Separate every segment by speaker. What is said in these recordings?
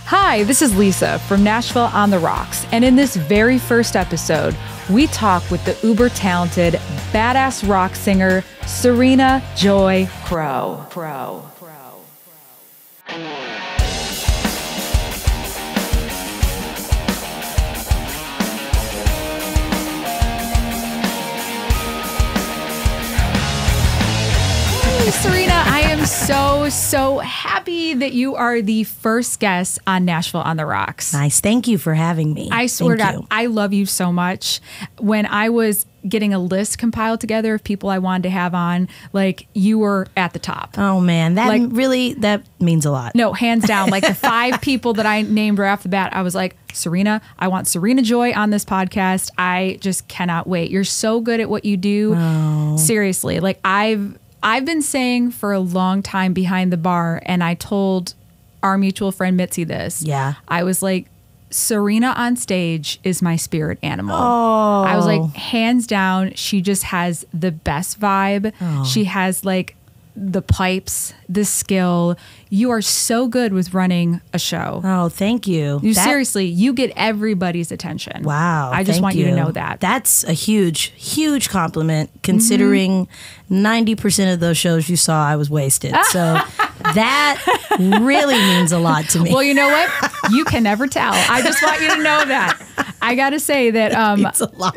Speaker 1: Hi, this is Lisa from Nashville on the Rocks, and in this very first episode, we talk with the uber-talented, badass rock singer, Sarina Joi Crowe. Sarina, I am so happy that you are the first guest on Nashville on the Rocks.
Speaker 2: Nice. Thank you for having me.
Speaker 1: I swear to God, I love you so much. When I was getting a list compiled together of people I wanted to have on, like, you were at the top.
Speaker 2: Oh, man. That means a lot.
Speaker 1: No, hands down. Like, the 5 people that I named right off the bat, I was like, Sarina, I want Sarina Joi on this podcast. I just cannot wait. You're so good at what you do.
Speaker 2: Oh.
Speaker 1: Seriously. Like, I've been saying for a long time behind the bar, and I told our mutual friend Mitzi this.
Speaker 2: Yeah.
Speaker 1: I was like, Sarina on stage is my spirit animal.
Speaker 2: Oh.
Speaker 1: I was like, hands down, she just has the best vibe.
Speaker 2: Oh.
Speaker 1: She has like the pipes, the skill. You are so good with running a show.
Speaker 2: Oh, thank you.
Speaker 1: Seriously, you get everybody's attention.
Speaker 2: Wow.
Speaker 1: I just want you to know that.
Speaker 2: That's a huge compliment, considering 90% of those shows you saw, I was wasted. So that really means a lot to me.
Speaker 1: Well, you know what? You can never tell. I just want you to know that. I got to say that
Speaker 2: it's a lot.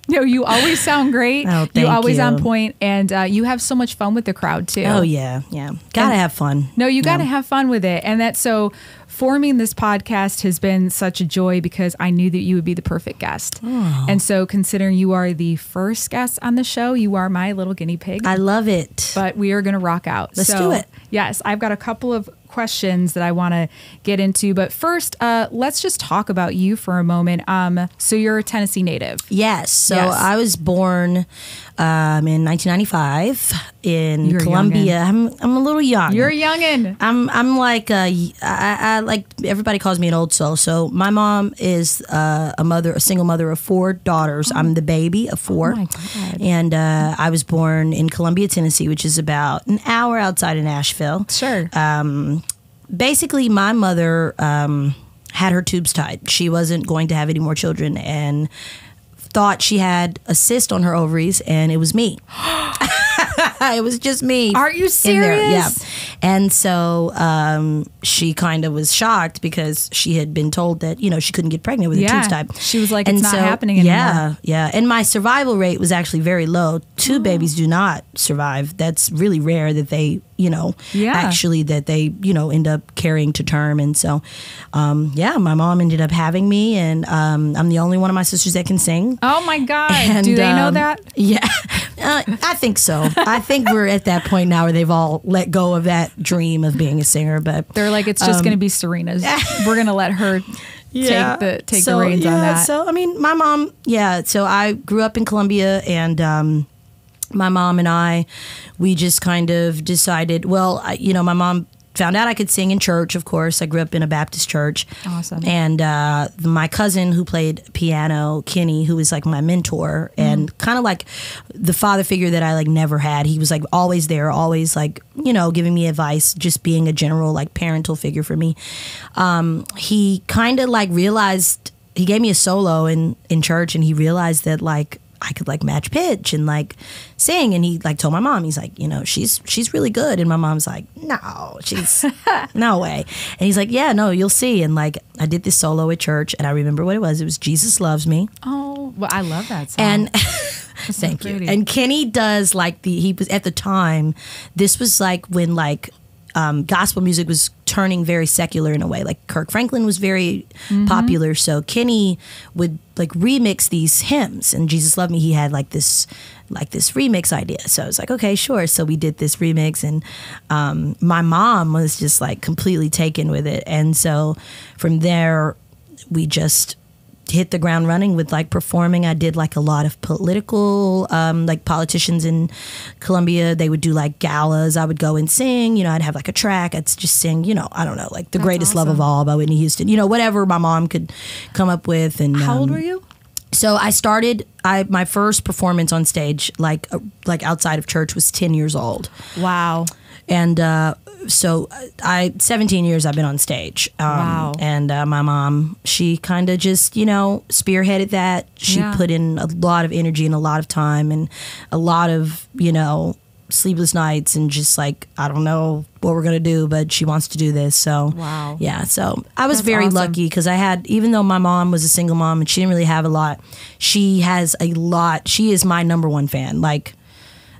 Speaker 1: No, you always sound great.
Speaker 2: Oh, thank
Speaker 1: You're always
Speaker 2: you.
Speaker 1: on point, and you have so much fun with the crowd too.
Speaker 2: Oh yeah. Gotta have fun.
Speaker 1: No, you got to have fun with it, and that's so. Forming this podcast has been such a joy because I knew that you would be the perfect guest.
Speaker 2: Oh.
Speaker 1: And so, considering you are the first guest on the show, you are my little guinea pig.
Speaker 2: I love it.
Speaker 1: But we are going to rock out.
Speaker 2: Let's do it.
Speaker 1: Yes, I've got a couple of questions that I want to get into. But first, let's just talk about you for a moment. So you're a Tennessee native.
Speaker 2: Yes. So
Speaker 1: Yes.
Speaker 2: I was born in 1995 in
Speaker 1: You're a
Speaker 2: Columbia. I'm a little young.
Speaker 1: You're a youngin'.
Speaker 2: I'm like I like everybody calls me an old soul. So my mom is a single mother of 4 daughters. I'm the baby of 4.
Speaker 1: Oh my God.
Speaker 2: And I was born in Columbia, Tennessee, which is about an hour outside of Nashville.
Speaker 1: Sure.
Speaker 2: Basically, my mother had her tubes tied. She wasn't going to have any more children and thought she had a cyst on her ovaries, and it was me. It was just me.
Speaker 1: Are you serious?
Speaker 2: In there. Yeah. And so she kind of was shocked because she had been told that, she couldn't get pregnant with a tubes tied.
Speaker 1: She was like, it's not happening anymore.
Speaker 2: Yeah. And my survival rate was actually very low. 2 babies do not survive. That's really rare that they, actually that they, end up carrying to term. And so, my mom ended up having me, and I'm the only one of my sisters that can sing.
Speaker 1: Oh my God.
Speaker 2: And,
Speaker 1: do they know that?
Speaker 2: Yeah, I think so. I think we're at that point now where they've all let go of that dream of being a singer. But
Speaker 1: They're like, it's just going to be Sarina's. We're going to let her take the reins on that.
Speaker 2: So, I mean, my mom, so I grew up in Columbia, and my mom and we just kind of decided, my mom found out I could sing in church, of course. I grew up in a Baptist church.
Speaker 1: Awesome.
Speaker 2: And my cousin who played piano, Kenny, who was like my mentor and kind of like the father figure that I like never had. He was like always there, always like, giving me advice, just being a general like parental figure for me. He kind of like realized, he gave me a solo in church, and he realized that like I could like match pitch and like sing, and he like told my mom, he's like, she's really good, and my mom's like, no, she's no way, and he's like, yeah, no, you'll see. And like I did this solo at church, and I remember what it was Jesus Loves Me.
Speaker 1: Oh, well, I love that song.
Speaker 2: And thank you. And Kenny does like he was at the time, this was like when like gospel music was turning very secular in a way. Like Kirk Franklin was very popular, so Kenny would like remix these hymns, and Jesus Loved Me, he had like this remix idea. So I was like, okay, sure. So we did this remix, and my mom was just like completely taken with it. And so from there we just hit the ground running with like performing. I did like a lot of political, like politicians in Columbia, they would do like galas. I would go and sing, I'd have like a track. I'd just sing, I don't know, like The Greatest Love of All by Whitney Houston, whatever my mom could come up with. And
Speaker 1: how old were you?
Speaker 2: So I started, my first performance on stage, like outside of church, was 10 years old.
Speaker 1: Wow.
Speaker 2: And so 17 years I've been on stage.
Speaker 1: Wow.
Speaker 2: And my mom, she kind of just, spearheaded that. She put in a lot of energy and a lot of time and a lot of, sleepless nights and just like, I don't know what we're going to do, but she wants to do this. So,
Speaker 1: wow.
Speaker 2: Yeah. So I was
Speaker 1: That's
Speaker 2: very
Speaker 1: awesome.
Speaker 2: lucky because even though my mom was a single mom and she didn't really have a lot, she has a lot. She is my number one fan. Like,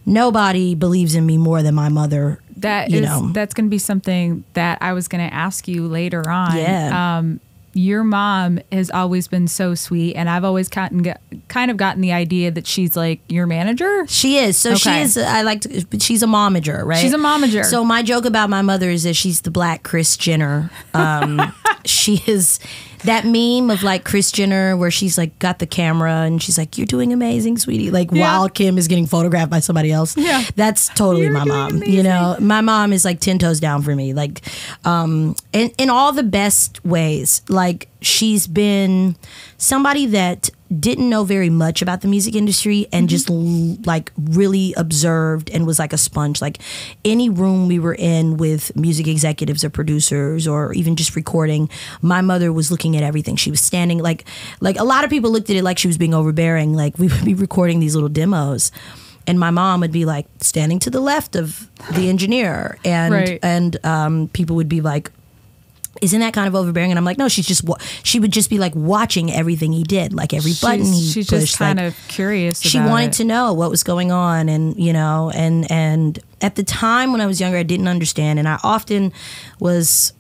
Speaker 2: nobody believes in me more than my mother.
Speaker 1: That's going to be something that I was going to ask you later on.
Speaker 2: Yeah.
Speaker 1: Your mom has always been so sweet, and I've always kind of gotten the idea that she's like your manager.
Speaker 2: She is. So she is. She's a momager, right?
Speaker 1: She's a momager.
Speaker 2: So my joke about my mother is that she's the Black Kris Jenner. She is that meme of like Kris Jenner where she's like got the camera and she's like, "You're doing amazing, sweetie." Like while Kim is getting photographed by somebody else. Yeah, that's totally my mom. Amazing. My mom is like 10 toes down for me. Like, in all the best ways. Like she's been somebody that didn't know very much about the music industry and just like really observed and was like a sponge. Like any room we were in with music executives or producers or even just recording, my mother was looking at everything. She was standing like a lot of people looked at it like she was being overbearing. Like we would be recording these little demos and my mom would be like standing to the left of the engineer and people would be like, "Isn't that kind of overbearing?" And I'm like, no, she would just be like watching everything he did, like every button he pushed.
Speaker 1: She's just kind of curious about
Speaker 2: She wanted to know what was going on and, and at the time when I was younger, I didn't understand. And I often was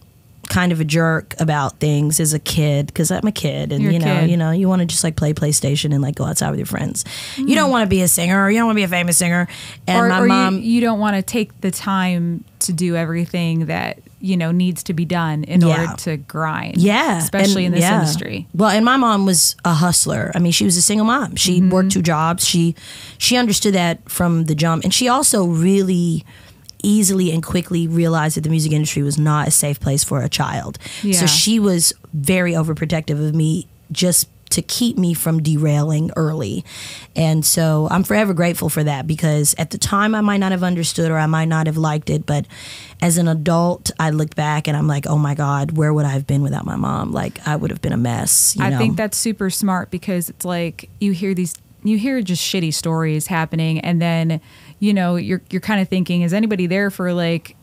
Speaker 2: kind of a jerk about things as a kid because I'm a kid and you want to just like play PlayStation and like go outside with your friends. You don't want to be a singer or you don't want to be a famous singer. And my mom,
Speaker 1: you don't want to take the time to do everything that needs to be done in order to grind. Yeah. Especially in this industry.
Speaker 2: Well, and my mom was a hustler. I mean, she was a single mom. She worked 2 jobs. She understood that from the jump. And she also really easily and quickly realized that the music industry was not a safe place for a child. Yeah. So she was very overprotective of me just to keep me from derailing early. And so I'm forever grateful for that because at the time I might not have understood or I might not have liked it, but as an adult, I look back and I'm like, oh my God, where would I have been without my mom? Like I would have been a mess.
Speaker 1: I think that's super smart because it's like you hear just shitty stories happening and then, you're kind of thinking, is anybody there for like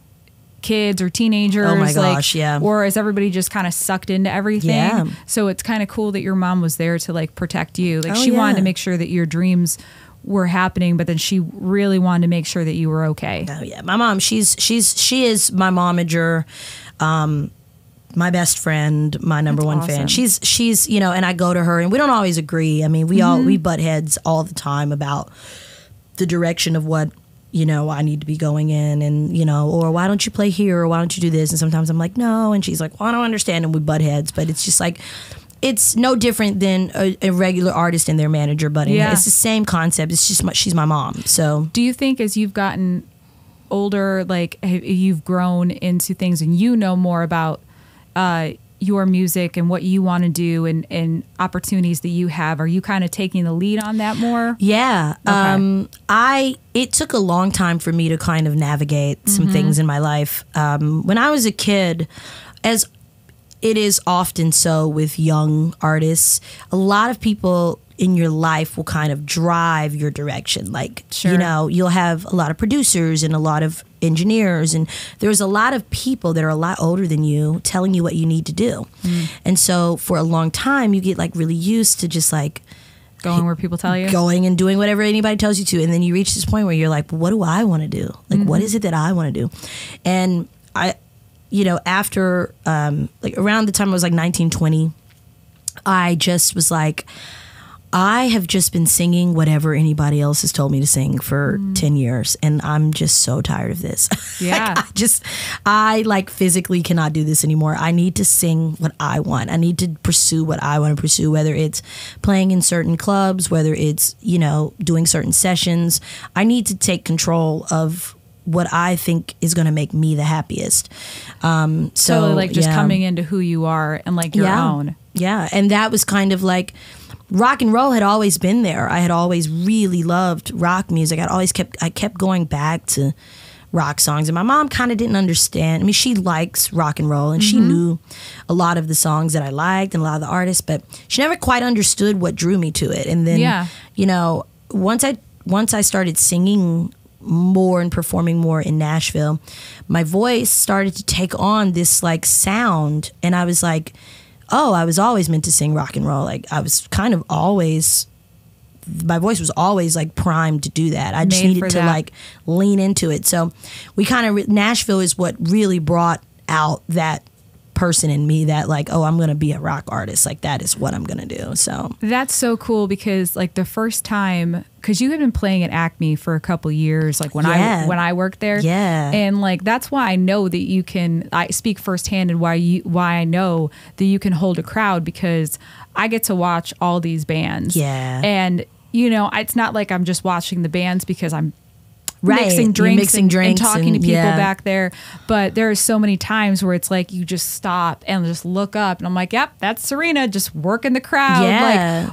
Speaker 1: kids or teenagers?
Speaker 2: Oh my gosh, yeah.
Speaker 1: Or is everybody just kind of sucked into everything? Yeah. So it's kind of cool that your mom was there to like protect you. Like she wanted to make sure that your dreams were happening, but then she really wanted to make sure that you were okay.
Speaker 2: Oh yeah. My mom, she is my momager, my best friend, my number one fan. She's and I go to her and we don't always agree. I mean, we butt heads all the time about the direction of what I need to be going in and, or why don't you play here or why don't you do this? And sometimes I'm like, no. And she's like, well, I don't understand. And we butt heads. But it's just like, it's no different than a regular artist and their manager butting. Yeah. It's the same concept. It's just she's my mom. So
Speaker 1: do you think as you've gotten older, like you've grown into things and more about your music and what you want to do and opportunities that you have, are you kind of taking the lead on that more?
Speaker 2: Yeah. Okay. It took a long time for me to kind of navigate some things in my life. When I was a kid, as it is often so with young artists, a lot of people in your life will kind of drive your direction. Like, you'll have a lot of producers and a lot of engineers, and there's a lot of people that are a lot older than you telling you what you need to do. And so for a long time, you get like really used to just like
Speaker 1: going where people tell you,
Speaker 2: going and doing whatever anybody tells you to. And then you reach this point where you're like, what do I want to do? Like, what is it that I want to do? And after like around the time I was like 19, 20, I just was like, I have just been singing whatever anybody else has told me to sing for 10 years. And I'm just so tired of this.
Speaker 1: Yeah.
Speaker 2: I like physically cannot do this anymore. I need to sing what I want. I need to pursue what I want to pursue, whether it's playing in certain clubs, whether it's, doing certain sessions. I need to take control of what I think is going to make me the happiest.
Speaker 1: So like just coming into who you are and like your own.
Speaker 2: Yeah. And that was kind of like, rock and roll had always been there. I had always really loved rock music. I kept going back to rock songs. And my mom kind of didn't understand. I mean, she likes rock and roll, and she knew a lot of the songs that I liked and a lot of the artists, but she never quite understood what drew me to it. And then, you know, once I started singing more and performing more in Nashville, my voice started to take on this like sound, and I was like, oh, I was always meant to sing rock and roll. Like I was kind of always, my voice was always like primed to do that. I just needed to like lean into it. So we kind of, Nashville is what really brought out that person in me that like, oh, I'm going to be a rock artist. Like that is what I'm going to do. So
Speaker 1: that's so cool, because like the first time, because you had been playing at Acme for a couple years, like when I worked there, and like that's why I know that you can. I speak firsthand, and why I know that you can hold a crowd, because I get to watch all these bands, and you know, it's not like I'm just watching the bands because I'm mixing drinks and talking to people back there, but there are so many times where it's like you just stop and just look up, and I'm like, yep, that's Sarina just working the crowd,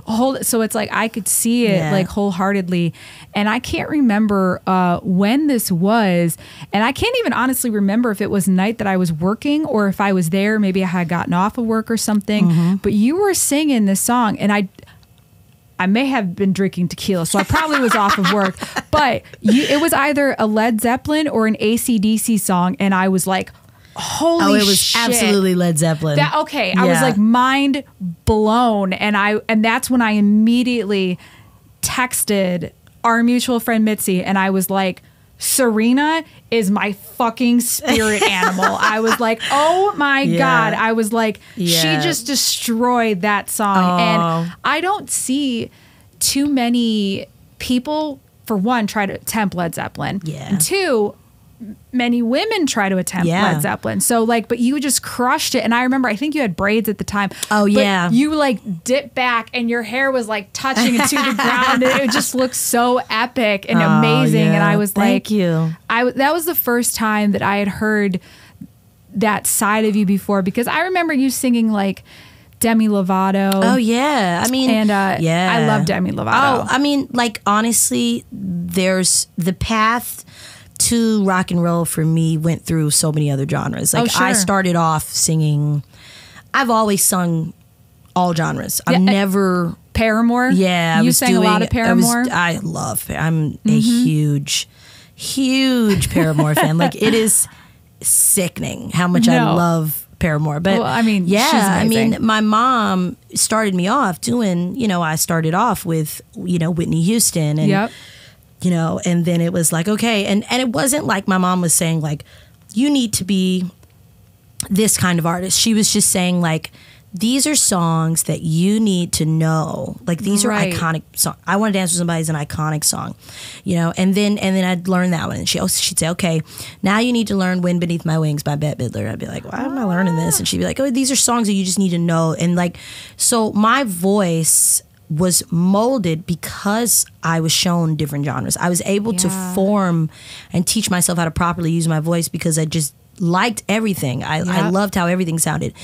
Speaker 1: like so it's like I could see it like wholeheartedly. And I can't remember when this was, and I can't even honestly remember if it was a night that I was working or if I was there, maybe I had gotten off of work or something, but you were singing this song, and I may have been drinking tequila, so I probably was off of work, but it was either a Led Zeppelin or an AC/DC song, and I was like, holy shit. Oh, it was
Speaker 2: shit. Absolutely Led Zeppelin.
Speaker 1: I was like mind blown, and that's when I immediately texted our mutual friend Mitzi, and I was like, Sarina is my fucking spirit animal. I was like, oh my God. I was like, she just destroyed that song. And I don't see too many people, for one, try to attempt Led Zeppelin. And two, many women try to attempt Led Zeppelin. So like, but you just crushed it. And I remember, I think you had braids at the time.
Speaker 2: Oh yeah.
Speaker 1: You like dipped back and your hair was like touching into the ground. And it just looked so epic and amazing. And I was
Speaker 2: thank you.
Speaker 1: That was the first time that I had heard that side of you before, because I remember you singing like Demi Lovato.
Speaker 2: Oh yeah. I mean,
Speaker 1: and I love Demi Lovato.
Speaker 2: Oh, I mean, like honestly, there's the path to rock and roll for me went through so many other genres. Like I started off singing, I've always sung all genres. I've never
Speaker 1: Paramore.
Speaker 2: Yeah,
Speaker 1: you sang a lot of Paramore.
Speaker 2: I love. I'm a huge Paramore fan. Like it is sickening how much I love Paramore. But
Speaker 1: well, I mean,
Speaker 2: I mean, my mom started me off doing. You know, I started off with Whitney Houston and. You know, and then it was like, okay. And it wasn't like my mom was saying, like, you need to be this kind of artist. She was just saying, like, these are songs that you need to know. Like, these are iconic songs. I Want to Dance with Somebody is an iconic song, you know. And then I'd learn that one. And she'd say, okay, now you need to learn Wind Beneath My Wings by Bette Midler. I'd be like, why am I learning this? And she'd be like, oh, these are songs that you just need to know. And, like, so my voice was molded because I was shown different genres. I was able to form and teach myself how to properly use my voice because I just liked everything. I loved how everything sounded.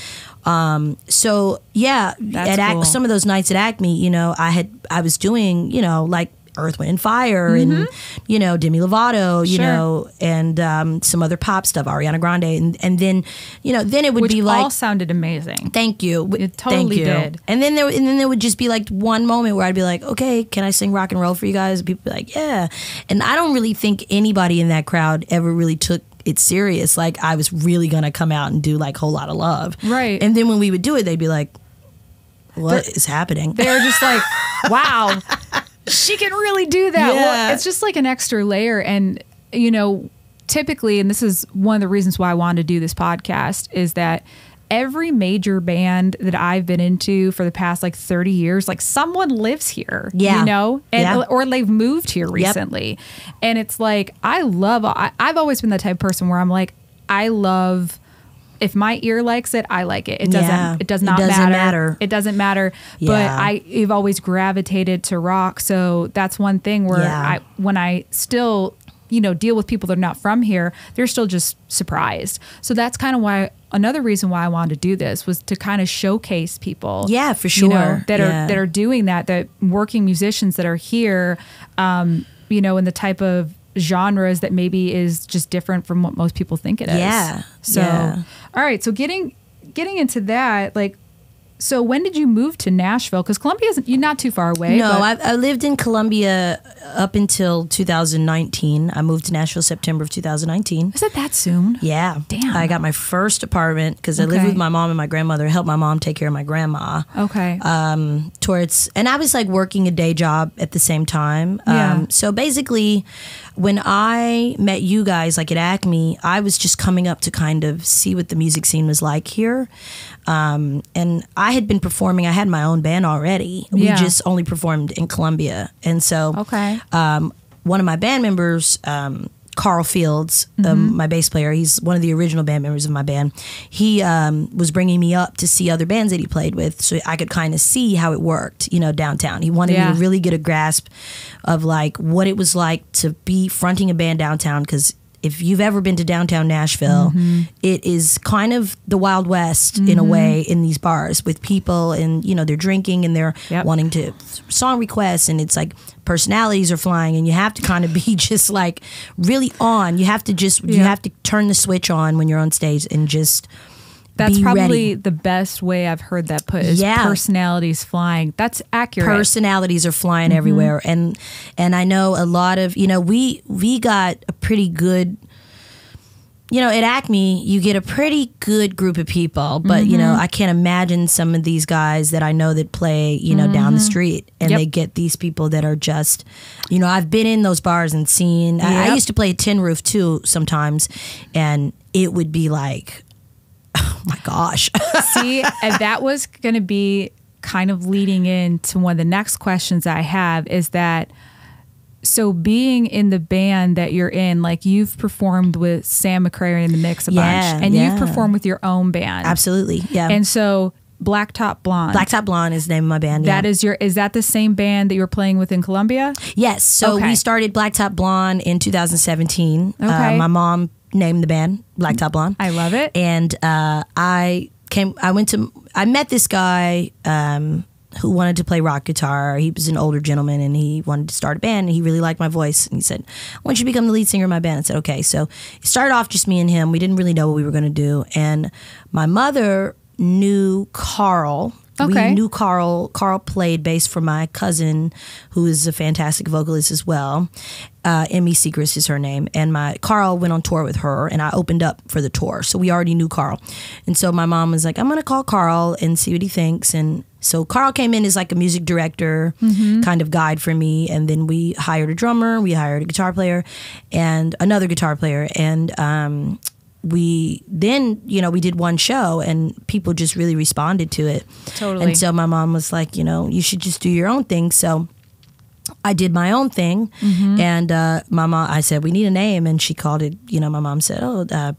Speaker 2: So yeah,
Speaker 1: cool.
Speaker 2: Some of those nights at Acme, you know, I was doing, you know, like Earth, Wind, and Fire and, you know, Demi Lovato, you know, and some other pop stuff, Ariana Grande. And then, you know, then it would be like...
Speaker 1: all sounded amazing.
Speaker 2: Thank you.
Speaker 1: It totally did.
Speaker 2: And then there would just be like one moment where I'd be like, okay, can I sing rock and roll for you guys? And people would be like, yeah. And I don't really think anybody in that crowd ever really took it serious. Like I was really going to come out and do like Whole Lotta Love.
Speaker 1: Right.
Speaker 2: And then when we would do it, they'd be like, what is happening?
Speaker 1: They were just like, wow. She can really do that.
Speaker 2: Yeah.
Speaker 1: Well, it's just like an extra layer. And, you know, typically, and this is one of the reasons why I wanted to do this podcast, is that every major band that I've been into for the past like 30 years, like someone lives here, you know, and or they've moved here recently. And it's like, I've always been the type of person where I'm like, I love... if my ear likes it, I like it. It does not matter. It doesn't matter.
Speaker 2: Yeah.
Speaker 1: But I've always gravitated to rock. So that's one thing where when I still, you know, deal with people that are not from here, they're still just surprised. So that's kind of why, another reason why I wanted to do this was to kind of showcase people.
Speaker 2: Yeah, for sure.
Speaker 1: You know, that are doing that working musicians that are here, you know, and the type of genres that maybe is just different from what most people think it is.
Speaker 2: Yeah.
Speaker 1: So, all right. So getting into that, like, so when did you move to Nashville? Because you're not too far away.
Speaker 2: No, I lived in Columbia up until 2019. I moved to Nashville September of 2019.
Speaker 1: Is it that soon?
Speaker 2: Yeah.
Speaker 1: Damn.
Speaker 2: I got my first apartment because I lived with my mom and my grandmother. I helped my mom take care of my grandma.
Speaker 1: Okay.
Speaker 2: And I was like working a day job at the same time.
Speaker 1: Yeah.
Speaker 2: So basically, when I met you guys, like at Acme, I was just coming up to kind of see what the music scene was like here. And I had been performing. I had my own band already. We just only performed in Columbia. And so one of my band members, Carl Fields, my bass player, he's one of the original band members of my band. He was bringing me up to see other bands that he played with so I could kind of see how it worked, downtown. He wanted me to really get a grasp of like what it was like to be fronting a band downtown, because if you've ever been to downtown Nashville, it is kind of the Wild West in a way in these bars with people, and they're drinking and they're wanting to song requests, and it's like personalities are flying, and you have to kind of be just like really on. You have to you have to turn the switch on when you're on stage and just
Speaker 1: That's
Speaker 2: be
Speaker 1: probably
Speaker 2: ready.
Speaker 1: the best way I've heard that put is personalities flying. That's accurate.
Speaker 2: Personalities are flying everywhere. And I know a lot of, we got a pretty good, at Acme, you get a pretty good group of people. But, I can't imagine some of these guys that I know that play, down the street. And they get these people that are just, I've been in those bars and seen, I used to play Tin Roof too sometimes. And it would be like, oh my gosh.
Speaker 1: See, and that was going to be kind of leading into one of the next questions I have is that, so being in the band that you're in, like you've performed with Sam McCrary in the Mix a bunch, and you've performed with your own band.
Speaker 2: Absolutely, yeah.
Speaker 1: And so Blaque Top Blonde.
Speaker 2: Blaque Top Blonde is the name of my band.
Speaker 1: That is that the same band that you were playing with in Columbia?
Speaker 2: Yes. So we started Blaque Top Blonde in 2017.
Speaker 1: Okay.
Speaker 2: My mom named the band Blaque Top Blonde.
Speaker 1: I love it.
Speaker 2: And I met this guy who wanted to play rock guitar. He was an older gentleman and he wanted to start a band, and he really liked my voice, and he said, I want you to become the lead singer of my band. I said, okay. So it started off just me and him. We didn't really know what we were going to do. And my mother knew Carl.
Speaker 1: Okay.
Speaker 2: We knew Carl. Carl played bass for my cousin, who is a fantastic vocalist as well. Emmy Seacrest is her name. And Carl went on tour with her, and I opened up for the tour. So we already knew Carl. And so my mom was like, I'm going to call Carl and see what he thinks. And so Carl came in as like a music director kind of guide for me. And then we hired a drummer, we hired a guitar player, and another guitar player. And we did one show, and people just really responded to it.
Speaker 1: Totally.
Speaker 2: And so my mom was like, you should just do your own thing. So I did my own thing. And my mom, I said, we need a name. And she called it, my mom said,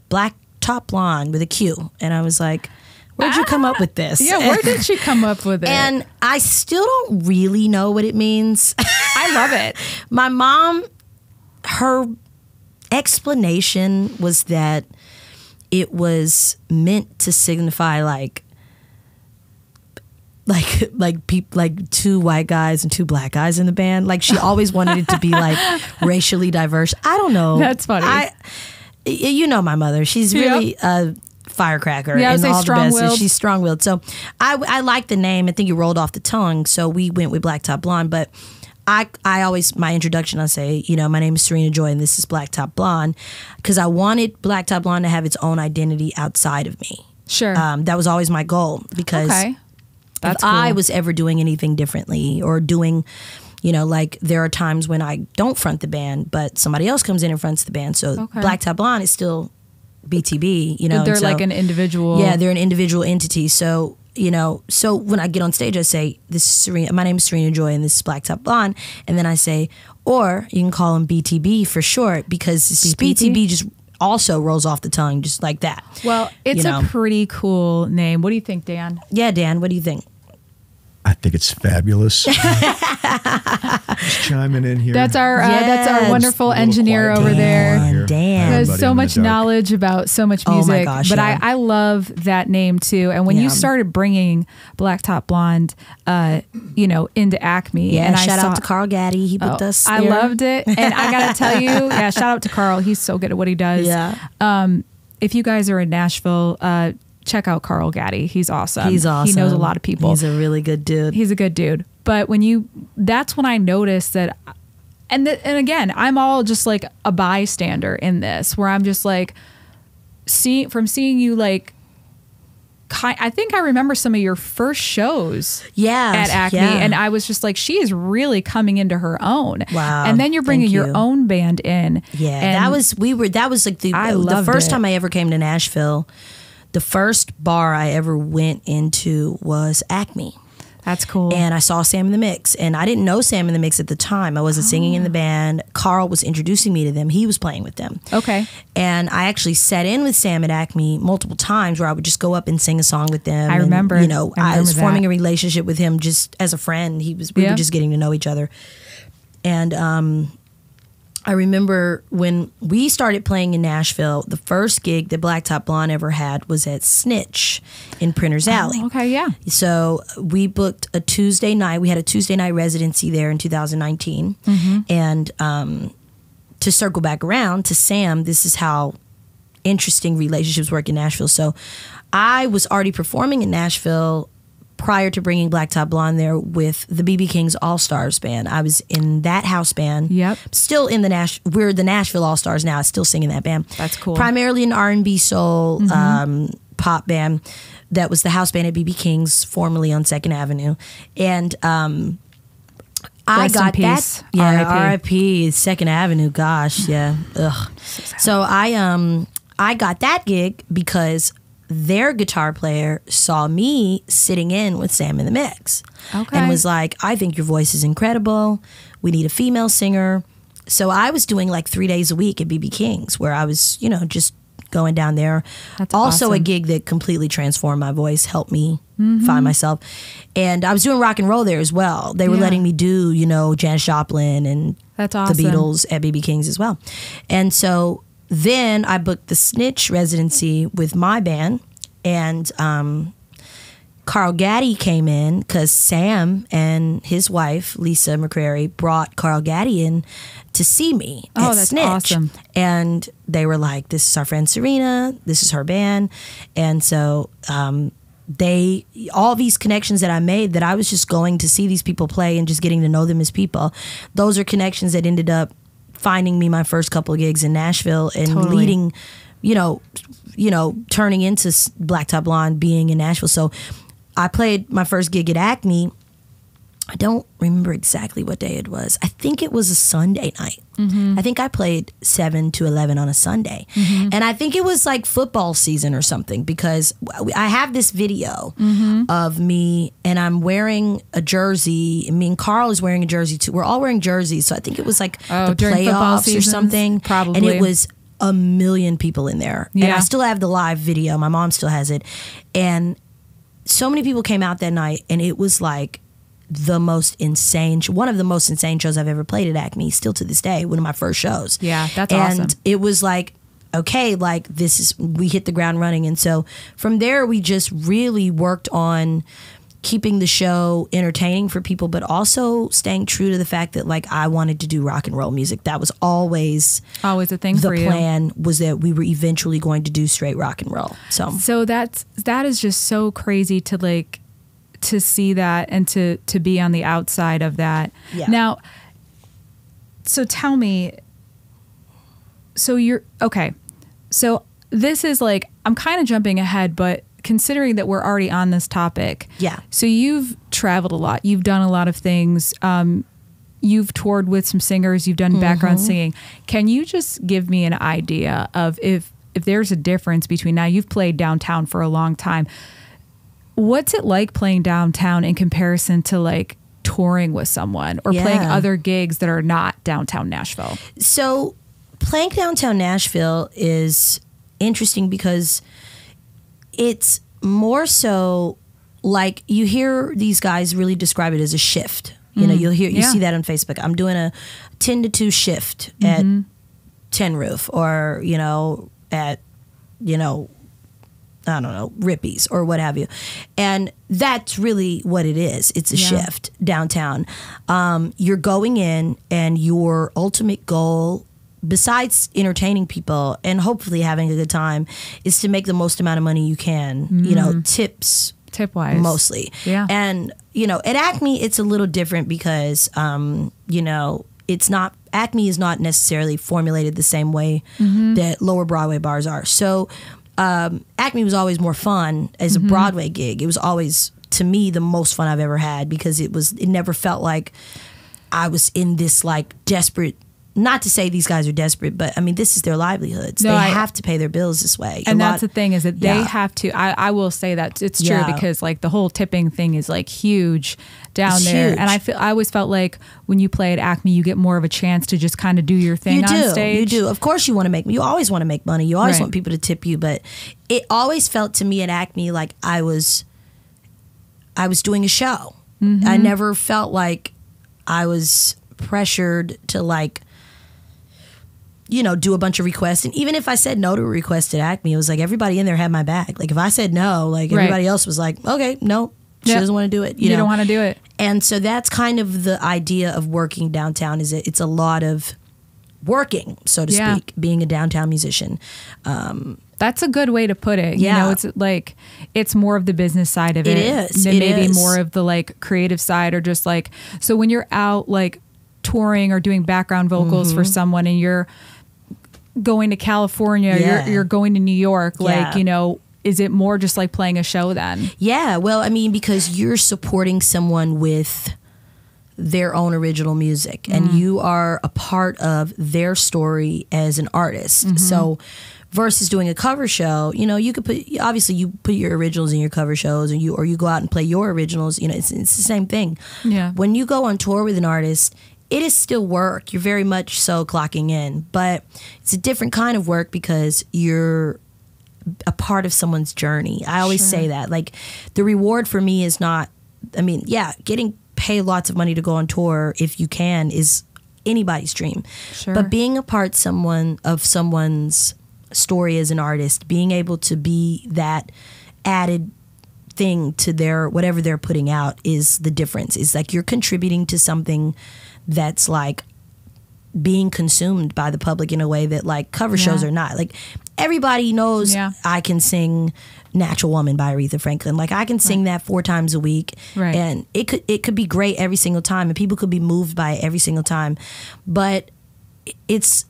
Speaker 2: Blaque Top Blonde with a Q. And I was like, where'd you come up with this?
Speaker 1: Yeah, where did she come up with it?
Speaker 2: And I still don't really know what it means.
Speaker 1: I love it.
Speaker 2: My mom, her explanation was that it was meant to signify like two white guys and two black guys in the band. Like she always wanted it to be like racially diverse. I don't know.
Speaker 1: That's funny.
Speaker 2: You know my mother. She's really a firecracker and all the best. She's strong-willed. So I like the name. I think it rolled off the tongue. So we went with Blaque Top Blonde. But I always, my introduction, I say, my name is Sarina Joi and this is Blaque Top Blonde, because I wanted Blaque Top Blonde to have its own identity outside of me.
Speaker 1: Sure.
Speaker 2: That was always my goal, because
Speaker 1: That's
Speaker 2: if
Speaker 1: cool.
Speaker 2: I was ever doing anything differently or doing, like there are times when I don't front the band, but somebody else comes in and fronts the band. So Blaque Top Blonde is still BTB,
Speaker 1: But they're like an individual.
Speaker 2: Yeah, they're an individual entity. So, so when I get on stage, I say, this is Sarina, my name is Sarina Joi and this is Blaque Top Blonde. And then I say, or you can call them BTB for short, because BTB just also rolls off the tongue just like that.
Speaker 1: Well, it's a pretty cool name. What do you think, Dan?
Speaker 2: Yeah, Dan, what do you think?
Speaker 3: I think it's fabulous. Just chiming in here.
Speaker 1: That's our wonderful engineer over there.
Speaker 2: Dan.
Speaker 1: He has so much knowledge about so much music.
Speaker 2: Oh my gosh,
Speaker 1: but
Speaker 2: yeah.
Speaker 1: I love that name too. And when you started bringing Blaque Top Blonde, into Acme,
Speaker 2: Yeah,
Speaker 1: and
Speaker 2: shout out to Carl Gaddy. He booked us there.
Speaker 1: I loved it, and I gotta tell you, shout out to Carl. He's so good at what he does.
Speaker 2: Yeah.
Speaker 1: If you guys are in Nashville, check out Carl Gaddy. He's awesome.
Speaker 2: He's awesome.
Speaker 1: He knows a lot of people.
Speaker 2: He's a really good dude.
Speaker 1: He's a good dude. But that's when I noticed that, and again, I'm all just like a bystander in this, where I'm just like, seeing you like, I think I remember some of your first shows at Acme, and I was just like, she is really coming into her own.
Speaker 2: Wow.
Speaker 1: And then you're bringing your own band in.
Speaker 2: Yeah. That was like the first time I ever came to Nashville. The first bar I ever went into was Acme.
Speaker 1: That's cool.
Speaker 2: And I saw Sam in the Mix, and I didn't know Sam in the Mix at the time. I wasn't singing in the band. Carl was introducing me to them. He was playing with them.
Speaker 1: Okay.
Speaker 2: And I actually sat in with Sam at Acme multiple times, where I would just go up and sing a song with them.
Speaker 1: I remember.
Speaker 2: And, I was forming a relationship with him just as a friend. We were just getting to know each other. And I remember when we started playing in Nashville, the first gig that Blaque Top Blonde ever had was at Snitch in Printer's Alley.
Speaker 1: Okay, yeah.
Speaker 2: So we booked a Tuesday night. We had a Tuesday night residency there in 2019. Mm-hmm. And to circle back around to Sam, this is how interesting relationships work in Nashville. So I was already performing in Nashville prior to bringing Blaque Top Blonde there with the BB King's All-Stars band. I was in that house band.
Speaker 1: Yep.
Speaker 2: Still in we're the Nashville All-Stars now. I still sing in that band.
Speaker 1: That's cool.
Speaker 2: Primarily an R&B soul pop band. That was the house band at BB King's, formerly on 2nd Avenue. And I got that. Yeah, R.I.P. 2nd Avenue. Gosh, yeah. Ugh. So I got that gig because their guitar player saw me sitting in with Sam in the Mix.
Speaker 1: Okay.
Speaker 2: And was like, I think your voice is incredible. We need a female singer. So I was doing like 3 days a week at BB King's, where I was, just going down there.
Speaker 1: That's
Speaker 2: also
Speaker 1: awesome.
Speaker 2: A gig that completely transformed my voice, helped me find myself. And I was doing rock and roll there as well. They were letting me do, Janis Joplin and
Speaker 1: That's awesome.
Speaker 2: the Beatles at BB King's as well. And so then I booked the Snitch residency with my band, and Carl Gaddy came in because Sam and his wife, Lisa McCrary, brought Carl Gaddy in to see me at
Speaker 1: that's
Speaker 2: Snitch.
Speaker 1: awesome.
Speaker 2: And they were like, this is our friend Sarina, this is her band. And so all these connections that I made, that I was just going to see these people play and just getting to know them as people, those are connections that ended up finding me my first couple of gigs in Nashville and leading, turning into Blaque Top Blonde being in Nashville. So I played my first gig at Acme. I don't remember exactly what day it was. I think it was a Sunday night. Mm-hmm. I think I played 7 to 11 on a Sunday. Mm-hmm. And I think it was like football season or something, because I have this video of me and I'm wearing a jersey. And me and Carl is wearing a jersey too. We're all wearing jerseys. So I think it was like the playoffs or something.
Speaker 1: Probably.
Speaker 2: And it was 1 million people in there. Yeah. And I still have the live video. My mom still has it. And so many people came out that night, and it was like one of the most insane shows I've ever played at Acme, still to this day, one of my first shows.
Speaker 1: Yeah, that's awesome.
Speaker 2: And it was like, okay, like we hit the ground running. And so from there, we just really worked on keeping the show entertaining for people, but also staying true to the fact that like I wanted to do rock and roll music. That was always
Speaker 1: a thing for you.
Speaker 2: The plan was that we were eventually going to do straight rock and roll.
Speaker 1: So that is just so crazy to see that and to be on the outside of that.
Speaker 2: Yeah.
Speaker 1: Now, so tell me, so you're okay. So this is like, I'm kind of jumping ahead, but considering that we're already on this topic.
Speaker 2: Yeah.
Speaker 1: So you've traveled a lot. You've done a lot of things. You've toured with some singers. You've done background singing. Can you just give me an idea of if there's a difference between, now you've played downtown for a long time. What's it like playing downtown in comparison to like touring with someone or playing other gigs that are not downtown Nashville?
Speaker 2: So playing downtown Nashville is interesting because it's more so like you hear these guys really describe it as a shift. You know, you see that on Facebook. I'm doing a 10 to 2 shift at Tin Roof, or, you know, at, you know, I don't know, Rippy's or what have you. And that's really what it is. It's a shift downtown. You're going in, and your ultimate goal, besides entertaining people and hopefully having a good time, is to make the most amount of money you can, you know, tip-wise mostly. Yeah. And, you know, at Acme, it's a little different because, you know, it's not, Acme is not necessarily formulated the same way that lower Broadway bars are. So Acme was always more fun as a Broadway gig. It was always, to me, the most fun I've ever had, because it never felt like I was in this like desperate, not to say these guys are desperate, but I mean, this is their livelihoods. No, they have to pay their bills this way.
Speaker 1: And that's the thing, is that they have to, I will say that it's true, because like the whole tipping thing is like huge down there. Huge. And I always felt like when you play at Acme, you get more of a chance to just kind of do your thing on stage. You do. Of course you always want to make money. You always want people to tip you. But it always felt to me at Acme like I was doing a show. I never felt like I was pressured to like, you know, do a bunch of requests. And even if I said no to a request at Acme, it was like everybody in there had my back. Like if I said no, like everybody else was like, okay, no, she doesn't want to do it. You know? Don't want to do it.
Speaker 2: And so that's kind of the idea of working downtown, is it's a lot of working, so to speak, being a downtown musician.
Speaker 1: That's a good way to put it. You know, it's like, it's more of the business side of it.
Speaker 2: It is.
Speaker 1: Than maybe more of the like creative side, or just like, so when you're out like touring or doing background vocals for someone, and you're going to California, you're going to New York, like, you know, is it more just like playing a show then? Yeah,
Speaker 2: well, I mean, because you're supporting someone with their own original music, and you are a part of their story as an artist. So versus doing a cover show, you know, you could obviously you put your originals in your cover shows, and you go out and play your originals, you know, it's the same thing. Yeah. When you go on tour with an artist, it is still work. You're very much so clocking in, but it's a different kind of work because you're a part of someone's journey. I always say that. Like, the reward for me is not, I mean, getting paid lots of money to go on tour, if you can, is anybody's dream. But being a part of someone's story as an artist, being able to be that added thing to their whatever they're putting out, is the difference. It's like you're contributing to something that's like being consumed by the public in a way that like cover shows are not. Like, everybody knows I can sing Natural Woman by Aretha Franklin. Like, I can sing that 4 times a week, and it could be great every single time, and people could be moved by it every single time, but it's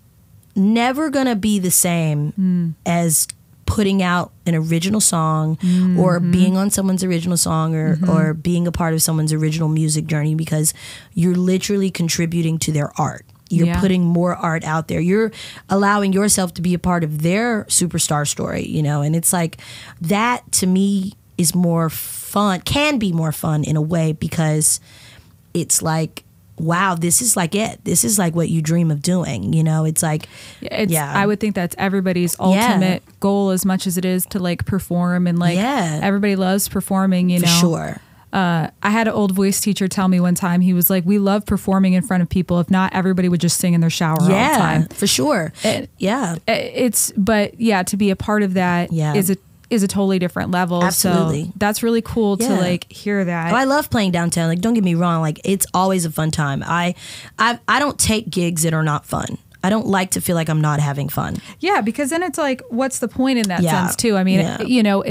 Speaker 2: never gonna be the same as putting out an original song, or being on someone's original song, or being a part of someone's original music journey, because you're literally contributing to their art. You're putting more art out there. You're allowing yourself to be a part of their superstar story, you know? And it's like, that to me is more fun, can be more fun in a way, because it's like, wow, this is like it. This is like what you dream of doing, you know? It's like, I would think that's everybody's ultimate goal, as much as it is to like perform, and like everybody loves performing, you know? For sure. I had an old voice teacher tell me one time, he was like, we love performing in front of people. If not, everybody would just sing in their shower all the time. For sure. But to be a part of that is a totally different level. Absolutely. So that's really cool to like hear that. Oh, I love playing downtown. Like, don't get me wrong. Like, it's always a fun time. I don't take gigs that are not fun. I don't like to feel like I'm not having fun. Yeah, because then it's like, what's the point in that sense too? I mean, you know,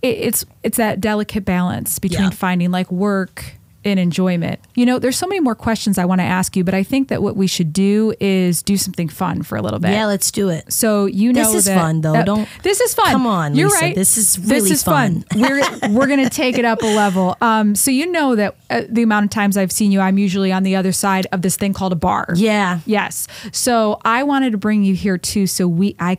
Speaker 2: it's that delicate balance between finding like work and enjoyment. You know, there's so many more questions I want to ask you, but I think that what we should do is do something fun for a little bit. Yeah, let's do it. So you know, this is fun though. This is fun. Come on, you're Lisa, right. This is really fun. We're gonna take it up a level. So you know that the amount of times I've seen you, I'm usually on the other side of this thing called a bar. Yeah. Yes. So I wanted to bring you here too, so I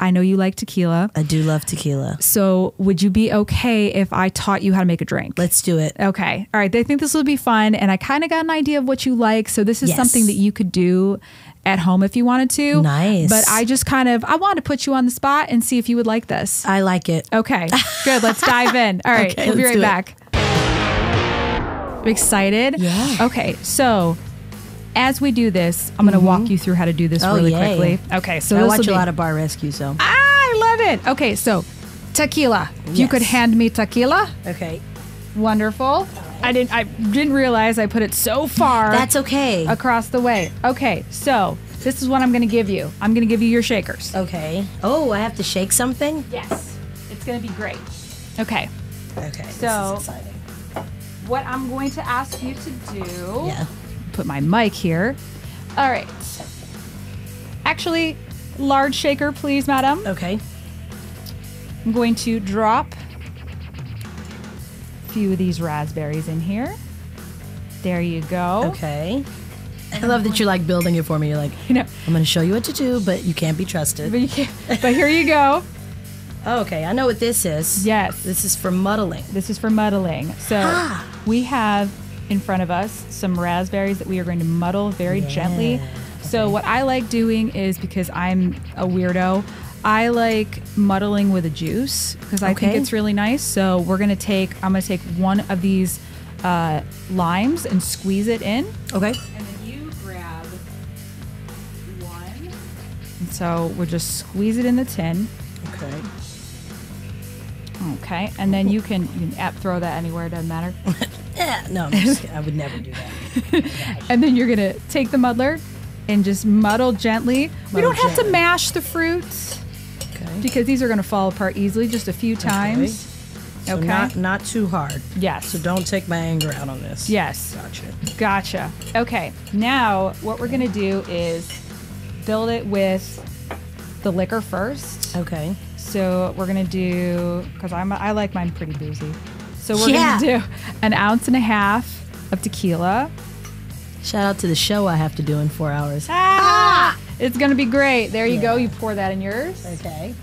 Speaker 1: I know you like tequila.
Speaker 2: I do love tequila.
Speaker 1: So would you be okay if I taught you how to make a drink?
Speaker 2: Let's do it.
Speaker 1: Okay. All right. I think this will be fun. And I kind of got an idea of what you like. So this is something that you could do at home if you wanted to.
Speaker 2: Nice.
Speaker 1: But I just I wanted to put you on the spot and see if you would like this.
Speaker 2: I like it.
Speaker 1: Okay. Good. Let's dive in. All right.
Speaker 2: Okay,
Speaker 1: we'll be right back. Excited?
Speaker 2: Yeah.
Speaker 1: Okay. So as we do this, I'm going to walk you through how to do this really quickly. Okay. So
Speaker 2: I watch a lot of Bar Rescue, so.
Speaker 1: I love it. Okay. So tequila. If you could hand me tequila.
Speaker 2: Okay.
Speaker 1: Wonderful. I didn't realize I put it so far.
Speaker 2: That's okay.
Speaker 1: Across the way. Okay. So this is what I'm going to give you. I'm going to give you your shakers.
Speaker 2: Okay. Oh, I have to shake something?
Speaker 1: Yes. It's going to be great. Okay.
Speaker 2: Okay.
Speaker 1: So
Speaker 2: this is exciting.
Speaker 1: What I'm going to ask you to do.
Speaker 2: Yeah.
Speaker 1: Put my mic here. All right. Actually, large shaker, please, madam.
Speaker 2: Okay.
Speaker 1: I'm going to drop a few of these raspberries in here. There you go.
Speaker 2: Okay. I love that you like building it for me. You're like,
Speaker 1: You know,
Speaker 2: I'm going to show you what to do, but you can't be trusted.
Speaker 1: but, you can't, but here you go.
Speaker 2: Oh, okay. I know what this is.
Speaker 1: Yes.
Speaker 2: This is for muddling.
Speaker 1: This is for muddling. So we have in front of us some raspberries that we are going to muddle very gently. So what I like doing is, because I'm a weirdo, I like muddling with a juice because I think it's really nice. So I'm going to take one of these limes and squeeze it in.
Speaker 2: Okay.
Speaker 1: And then you grab one. And so we'll just squeeze it in the tin.
Speaker 2: Okay.
Speaker 1: Okay. And then you can throw that anywhere. It doesn't matter.
Speaker 2: Yeah, no, I would never do that.
Speaker 1: And then you're going to take the muddler and just muddle gently. We don't have to mash the fruits because these are going to fall apart easily, just a few times.
Speaker 2: So not too hard.
Speaker 1: Yes.
Speaker 2: So don't take my anger out on this.
Speaker 1: Yes. Gotcha. Okay. Now what we're going to do is build it with the liquor first.
Speaker 2: Okay.
Speaker 1: So we're going to do, because I like mine pretty boozy. So we're going to do 1.5 ounces of tequila.
Speaker 2: Shout out to the show I have to do in 4 hours.
Speaker 1: It's going to be great. There you go. You pour that in yours.
Speaker 2: Okay.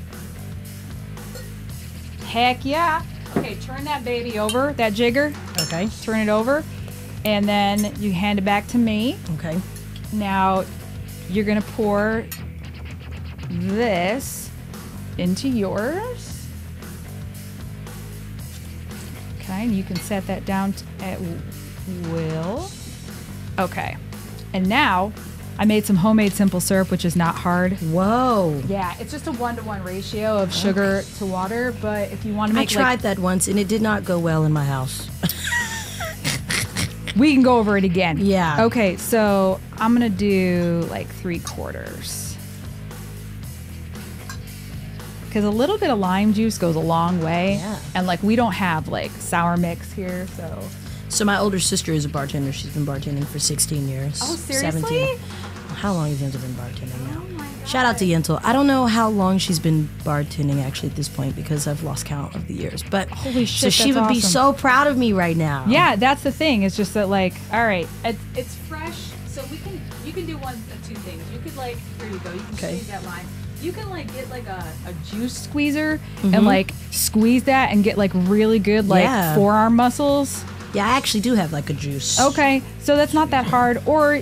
Speaker 1: Heck yeah. Okay, turn that baby over, that jigger.
Speaker 2: Okay.
Speaker 1: Turn it over. And then you hand it back to me.
Speaker 2: Okay.
Speaker 1: Now you're going to pour this into yours. Okay, and you can set that down at will. Okay. And now I made some homemade simple syrup, which is not hard.
Speaker 2: Whoa.
Speaker 1: Yeah, it's just a 1-to-1 ratio of sugar to water. But if you want to make,
Speaker 2: I tried that once and it did not go well in my house.
Speaker 1: we can go over it again.
Speaker 2: Yeah.
Speaker 1: Okay, so I'm gonna do like 3/4. Because a little bit of lime juice goes a long way.
Speaker 2: Yeah.
Speaker 1: And like we don't have like sour mix here, so.
Speaker 2: So my older sister is a bartender. She's been bartending for 16 years.
Speaker 1: Oh, seriously?
Speaker 2: 17. How long has Yentl been bartending now? Shout out to Yentl. I don't know how long she's been bartending actually at this point because I've lost count of the years. But
Speaker 1: holy shit,
Speaker 2: so she would be so proud of me right now.
Speaker 1: Yeah, that's the thing. It's just that like, all right, it's fresh, so you can do one of two things. You could like, here you go. You can squeeze that lime. You can like get like a juice squeezer and like squeeze that and get like really good like forearm muscles.
Speaker 2: Yeah, I actually do have like a juice.
Speaker 1: Okay, so that's not that hard. Or,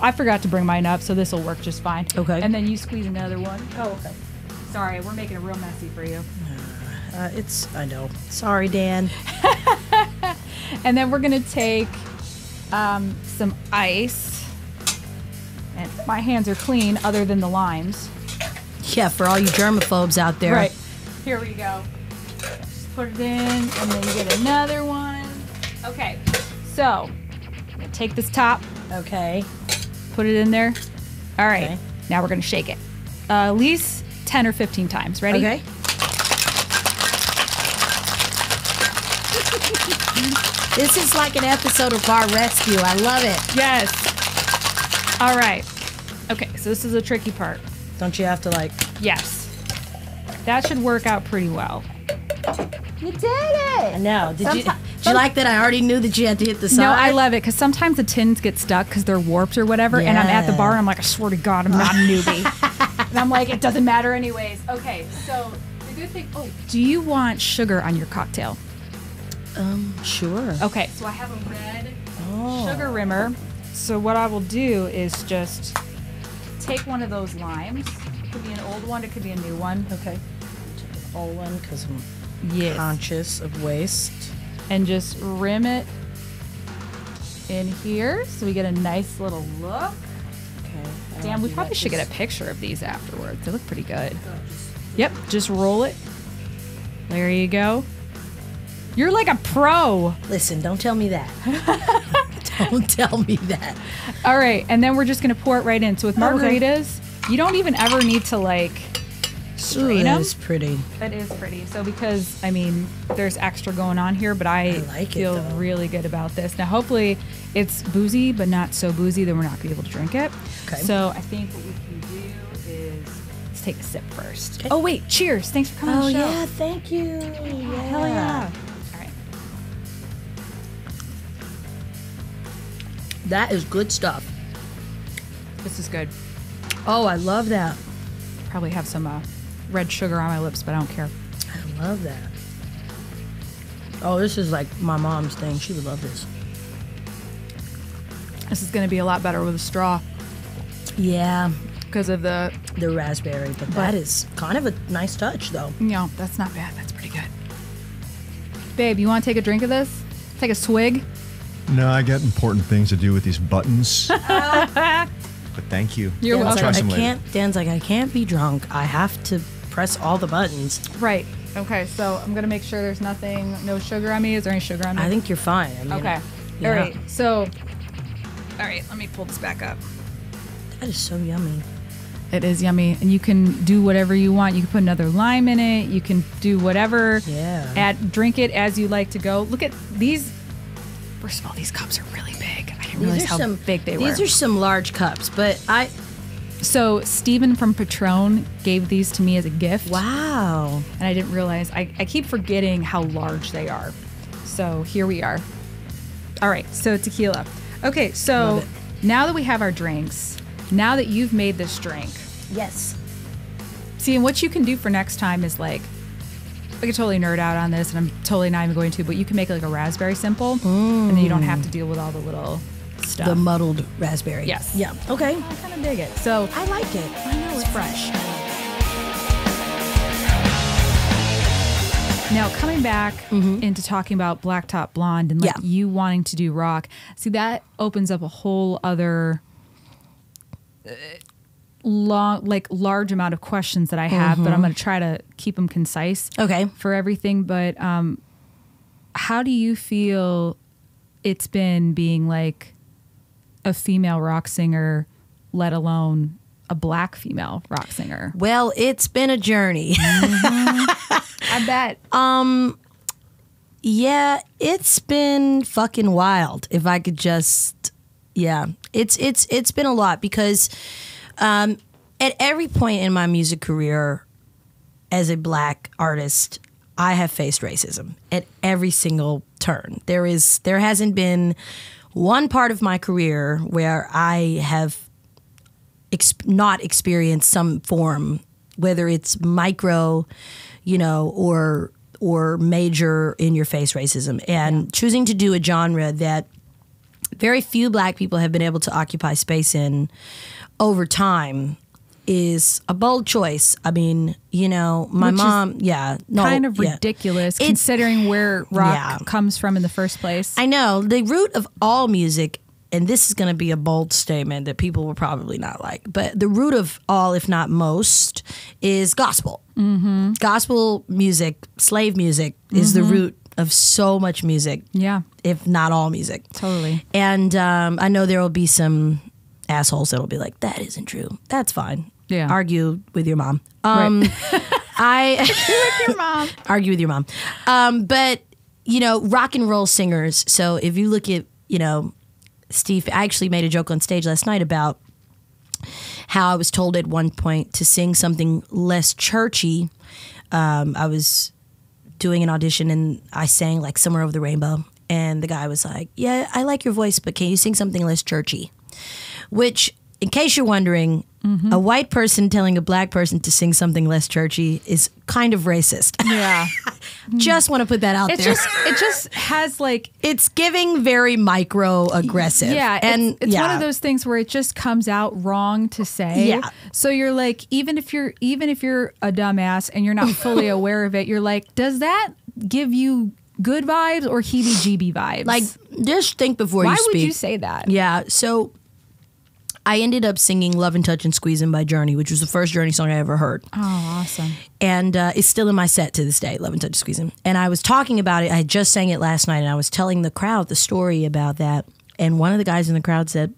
Speaker 1: I forgot to bring mine up, so this will work just fine.
Speaker 2: Okay.
Speaker 1: And then you squeeze another one. Oh, okay. Sorry, we're making it real messy for you.
Speaker 2: I know. Sorry, Dan.
Speaker 1: And then we're going to take some ice. And my hands are clean other than the limes.
Speaker 2: Yeah, for all you germaphobes out there.
Speaker 1: Right. Here we go. Just put it in, and then you get another one. Okay. So, I'm going to take this top.
Speaker 2: Okay.
Speaker 1: Put it in there. All right.
Speaker 2: Okay.
Speaker 1: Now we're going to shake it. At least 10 or 15 times. Ready?
Speaker 2: Okay. This is like an episode of Bar Rescue. I love it.
Speaker 1: Yes. All right. Okay, so this is a tricky part.
Speaker 2: Don't you have to like...
Speaker 1: Yes. That should work out pretty well. You did it.
Speaker 2: I know. Did you like that I already knew that you had to hit the side?
Speaker 1: No, I love it because sometimes the tins get stuck because they're warped or whatever, and I'm at the bar and I'm like, I swear to God, I'm not a newbie. And I'm like, it doesn't matter anyways. Okay, so the good thing. Oh, do you want sugar on your cocktail?
Speaker 2: Sure.
Speaker 1: Okay, so I have a red sugar rimmer. So what I will do is just take one of those limes. It could be an old one, it could be a new one.
Speaker 2: Okay. Take an old one because I'm conscious of waste.
Speaker 1: And just rim it in here so we get a nice little look.
Speaker 2: Okay.
Speaker 1: Damn, we probably should get a picture of these afterwards. They look pretty good. Yep, just roll it. There you go. You're like a pro.
Speaker 2: Listen, don't tell me that. Don't tell me that.
Speaker 1: All right, and then we're just gonna pour it right in. So with margaritas, you don't even ever need to like strain them.
Speaker 2: That is pretty.
Speaker 1: That is pretty. So because, I mean, there's extra going on here, but I
Speaker 2: like
Speaker 1: feel really good about this. Now, hopefully it's boozy, but not so boozy that we're not gonna be able to drink it.
Speaker 2: Okay.
Speaker 1: So I think what we can do is let's take a sip first.
Speaker 2: Okay.
Speaker 1: Oh wait, cheers. Thanks for coming on the show.
Speaker 2: Yeah, thank you. Yeah.
Speaker 1: Hell yeah. All right.
Speaker 2: That is good stuff.
Speaker 1: This is good.
Speaker 2: Oh, I love that.
Speaker 1: Probably have some red sugar on my lips, but I don't care.
Speaker 2: I love that. Oh, this is like my mom's thing. She would love this.
Speaker 1: This is going to be a lot better with a straw
Speaker 2: Yeah,
Speaker 1: because of the...
Speaker 2: the raspberry, but that is kind of a nice touch, though.
Speaker 1: No, that's not bad. That's pretty good. Babe, you want to take a drink of this? Take a swig?
Speaker 3: No, I got important things to do with these buttons. But thank you.
Speaker 1: You're
Speaker 3: I'll
Speaker 1: welcome.
Speaker 3: try
Speaker 2: Like,
Speaker 3: some later.
Speaker 2: Dan's like, I can't be drunk. I have to press all the buttons.
Speaker 1: Right. Okay, so I'm going to make sure there's nothing, no sugar on me. Is there any sugar on me?
Speaker 2: I think you're fine. I mean,
Speaker 1: Okay.
Speaker 2: yeah.
Speaker 1: All right. So, all right, let me pull this back up.
Speaker 2: That is so yummy.
Speaker 1: It is yummy. And you can do whatever you want. You can put another lime in it. You can do whatever.
Speaker 2: Yeah.
Speaker 1: Drink it as you like to go. Look at these. First of all, these cups are really big. I didn't realize how big they were.
Speaker 2: These are some large cups, but
Speaker 1: So Steven from Patron gave these to me as a gift.
Speaker 2: wow.
Speaker 1: And I didn't realize. I keep forgetting how large they are. So here we are. All right, so tequila. Okay, so
Speaker 2: Love
Speaker 1: now that we have our drinks, now that you've made this drink,
Speaker 2: Yes.
Speaker 1: see, and what you can do for next time is like, I could totally nerd out on this, and I'm totally not even going to, but you can make like a raspberry simple, and then you don't have to deal with all the little stuff.
Speaker 2: The muddled raspberry.
Speaker 1: Yes.
Speaker 2: Yeah. Okay.
Speaker 1: I kind of dig it. So
Speaker 2: I like it.
Speaker 1: I know it's fresh. Now, coming back into talking about Blaque Top Blonde and like you wanting to do rock, see, that opens up a whole other large amount of questions that I have, but I'm going to try to keep them concise.
Speaker 2: Okay.
Speaker 1: For everything. But how do you feel it's been being like a female rock singer, let alone a Black female rock singer?
Speaker 2: Well, it's been a journey.
Speaker 1: I bet.
Speaker 2: Yeah, it's been fucking wild. If I could just, it's been a lot because at every point in my music career as a Black artist, I have faced racism at every single turn. There hasn't been one part of my career where I have not experienced some form, whether it's micro, or major in-your-face racism. And choosing to do a genre that very few Black people have been able to occupy space in over time is a bold choice. I mean, my mom,
Speaker 1: kind of ridiculous considering where rock comes from in the first place.
Speaker 2: I know. The root of all music, and this is going to be a bold statement that people will probably not like, but the root of all, if not most, is gospel. Mm-hmm. Gospel music, slave music, is the root of so much music.
Speaker 1: Yeah.
Speaker 2: If not all music.
Speaker 1: Totally.
Speaker 2: And I know there will be some assholes that'll be like, that isn't true. That's fine.
Speaker 1: Yeah.
Speaker 2: Argue with your mom.
Speaker 1: Right.
Speaker 2: With your mom. Argue with your mom. But, rock and roll singers. So if you look at, Steve, I actually made a joke on stage last night about how I was told at one point to sing something less churchy. I was doing an audition and I sang like Somewhere Over the Rainbow. And the guy was like, yeah, I like your voice, but can you sing something less churchy? Which in case you're wondering, a white person telling a black person to sing something less churchy is kind of racist.
Speaker 1: Yeah.
Speaker 2: Just want to put that out there.
Speaker 1: It just has like...
Speaker 2: It's giving very micro-aggressive.
Speaker 1: Yeah,
Speaker 2: and
Speaker 1: it's one of those things where it just comes out wrong to say.
Speaker 2: Yeah.
Speaker 1: So you're like, even if you're a dumbass and you're not fully aware of it, you're like, does that give you good vibes or heebie-jeebie vibes?
Speaker 2: Like, just think before you speak.
Speaker 1: Why would you say that?
Speaker 2: Yeah, so... I ended up singing Love and Touch and Squeezing by Journey, which was the first Journey song I ever heard.
Speaker 1: Oh, awesome.
Speaker 2: And it's still in my set to this day, Love and Touch and Squeezing. And I was talking about it. I had just sang it last night, and I was telling the crowd the story about that. And one of the guys in the crowd said,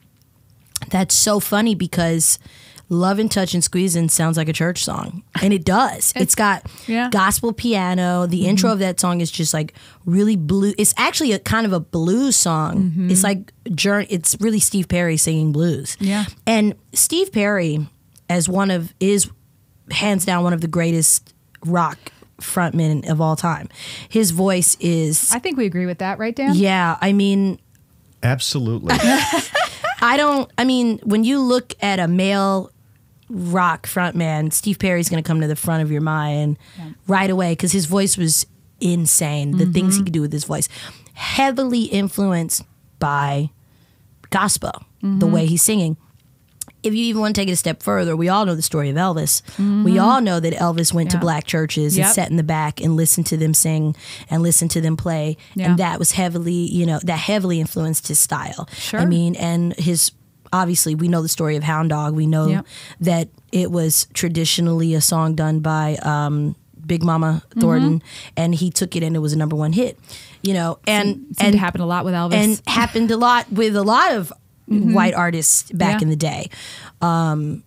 Speaker 2: that's so funny because Love and Touch and Squeezing sounds like a church song. And it does. It's got gospel piano. The intro of that song is just like really blue. It's actually a kind of a blues song. It's like, it's really Steve Perry singing blues.
Speaker 1: Yeah.
Speaker 2: And Steve Perry is hands down one of the greatest rock frontmen of all time. His voice is...
Speaker 1: I think we agree with that, right, Dan?
Speaker 2: Yeah. I mean...
Speaker 3: Absolutely.
Speaker 2: When you look at a male rock frontman, Steve Perry's going to come to the front of your mind right away because his voice was insane. The things he could do with his voice. Heavily influenced by gospel, the way he's singing. If you even want to take it a step further, we all know the story of Elvis. We all know that Elvis went to black churches and sat in the back and listened to them sing and listened to them play. And that was heavily, that heavily influenced his style.
Speaker 1: Sure.
Speaker 2: I mean, and obviously we know the story of Hound Dog. We know that it was traditionally a song done by Big Mama Thornton, and he took it and it was a '1 hit. And
Speaker 1: it happened a lot with Elvis.
Speaker 2: And happened a lot with a lot of white artists back in the day. And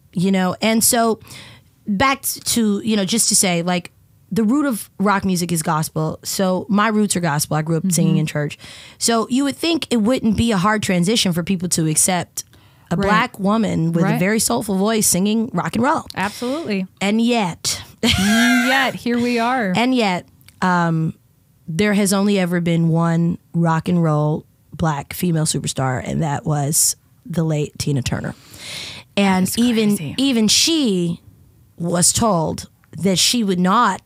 Speaker 2: so back to, just to say, like, the root of rock music is gospel. So my roots are gospel. I grew up singing in church. So you would think it wouldn't be a hard transition for people to accept a black woman with a very soulful voice singing rock and roll.
Speaker 1: Absolutely.
Speaker 2: And yet...
Speaker 1: here we are.
Speaker 2: And yet, there has only ever been one rock and roll black female superstar, and that was the late Tina Turner. And even she was told that she would not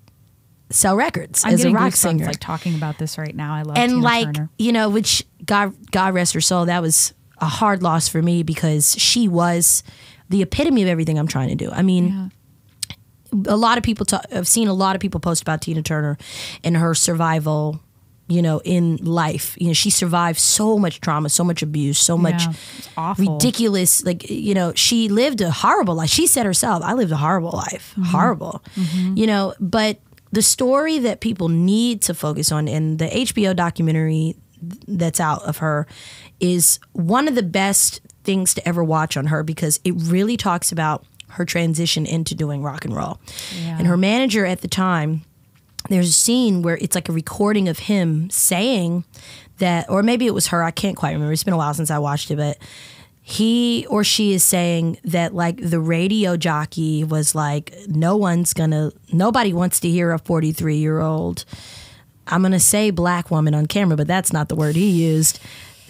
Speaker 2: sell records as a rock singer.
Speaker 1: Like talking about this right now. I love Tina Turner.
Speaker 2: Which God rest her soul, that was a hard loss for me because she was the epitome of everything I'm trying to do. I mean, a lot of people I've seen a lot of people post about Tina Turner and her survival, in life. She survived so much trauma, so much abuse, so much ridiculous. Like, she lived a horrible life. She said herself, I lived a horrible life. Horrible. But the story that people need to focus on, and the HBO documentary that's out of her is one of the best things to ever watch on her because it really talks about her transition into doing rock and roll. Yeah. And her manager at the time, there's a scene where it's like a recording of him saying that, or maybe it was her, I can't quite remember. It's been a while since I watched it, but he or she is saying that like the radio jockey was like, nobody wants to hear a 43-year-old, I'm going to say black woman on camera, but that's not the word he used,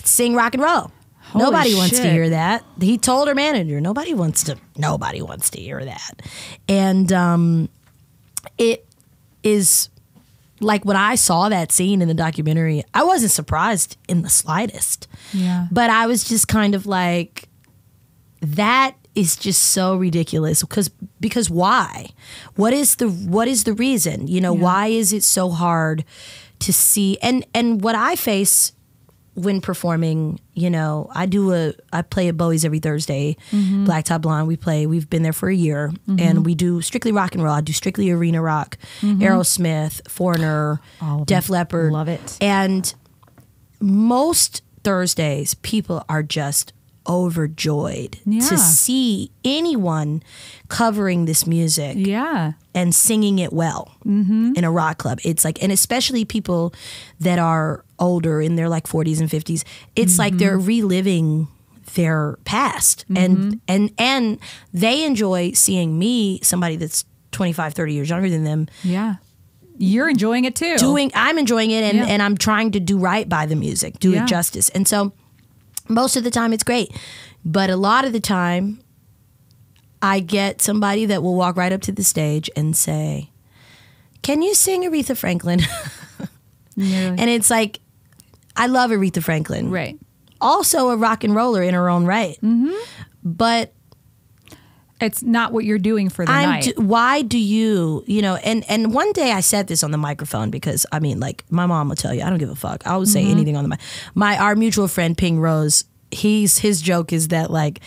Speaker 2: sing rock and roll. Nobody wants to hear that. He told her manager, nobody wants to hear that. And it is like when I saw that scene in the documentary, I wasn't surprised in the slightest.
Speaker 1: Yeah.
Speaker 2: But I was just kind of like, that is just so ridiculous because why? What is the reason? Why is it so hard to see? And what I face when performing, I play at Bowie's every Thursday, Blaque Top Blonde. We've been there for a year, and we do strictly rock and roll. I do strictly arena rock, Aerosmith, Foreigner, Def Leppard.
Speaker 1: Love it.
Speaker 2: And most Thursdays, people are just overjoyed to see anyone covering this music and singing it well in a rock club. It's like, and especially people that are older in their like 40s and 50s, it's like they're reliving their past and they enjoy seeing me, somebody that's 25, 30 years younger than them.
Speaker 1: Yeah. You're enjoying it too.
Speaker 2: I'm enjoying it and I'm trying to do right by the music, do it justice. And so most of the time it's great, but a lot of the time I get somebody that will walk right up to the stage and say, "Can you sing Aretha Franklin?" And it's like, I love Aretha Franklin.
Speaker 1: Right.
Speaker 2: Also a rock and roller in her own right. But
Speaker 1: it's not what you're doing for the night.
Speaker 2: Why do you know, and one day I said this on the microphone because, I mean, like, my mom will tell you, I don't give a fuck. I will say anything on the mic. Our mutual friend, Ping Rose, his joke is that, like,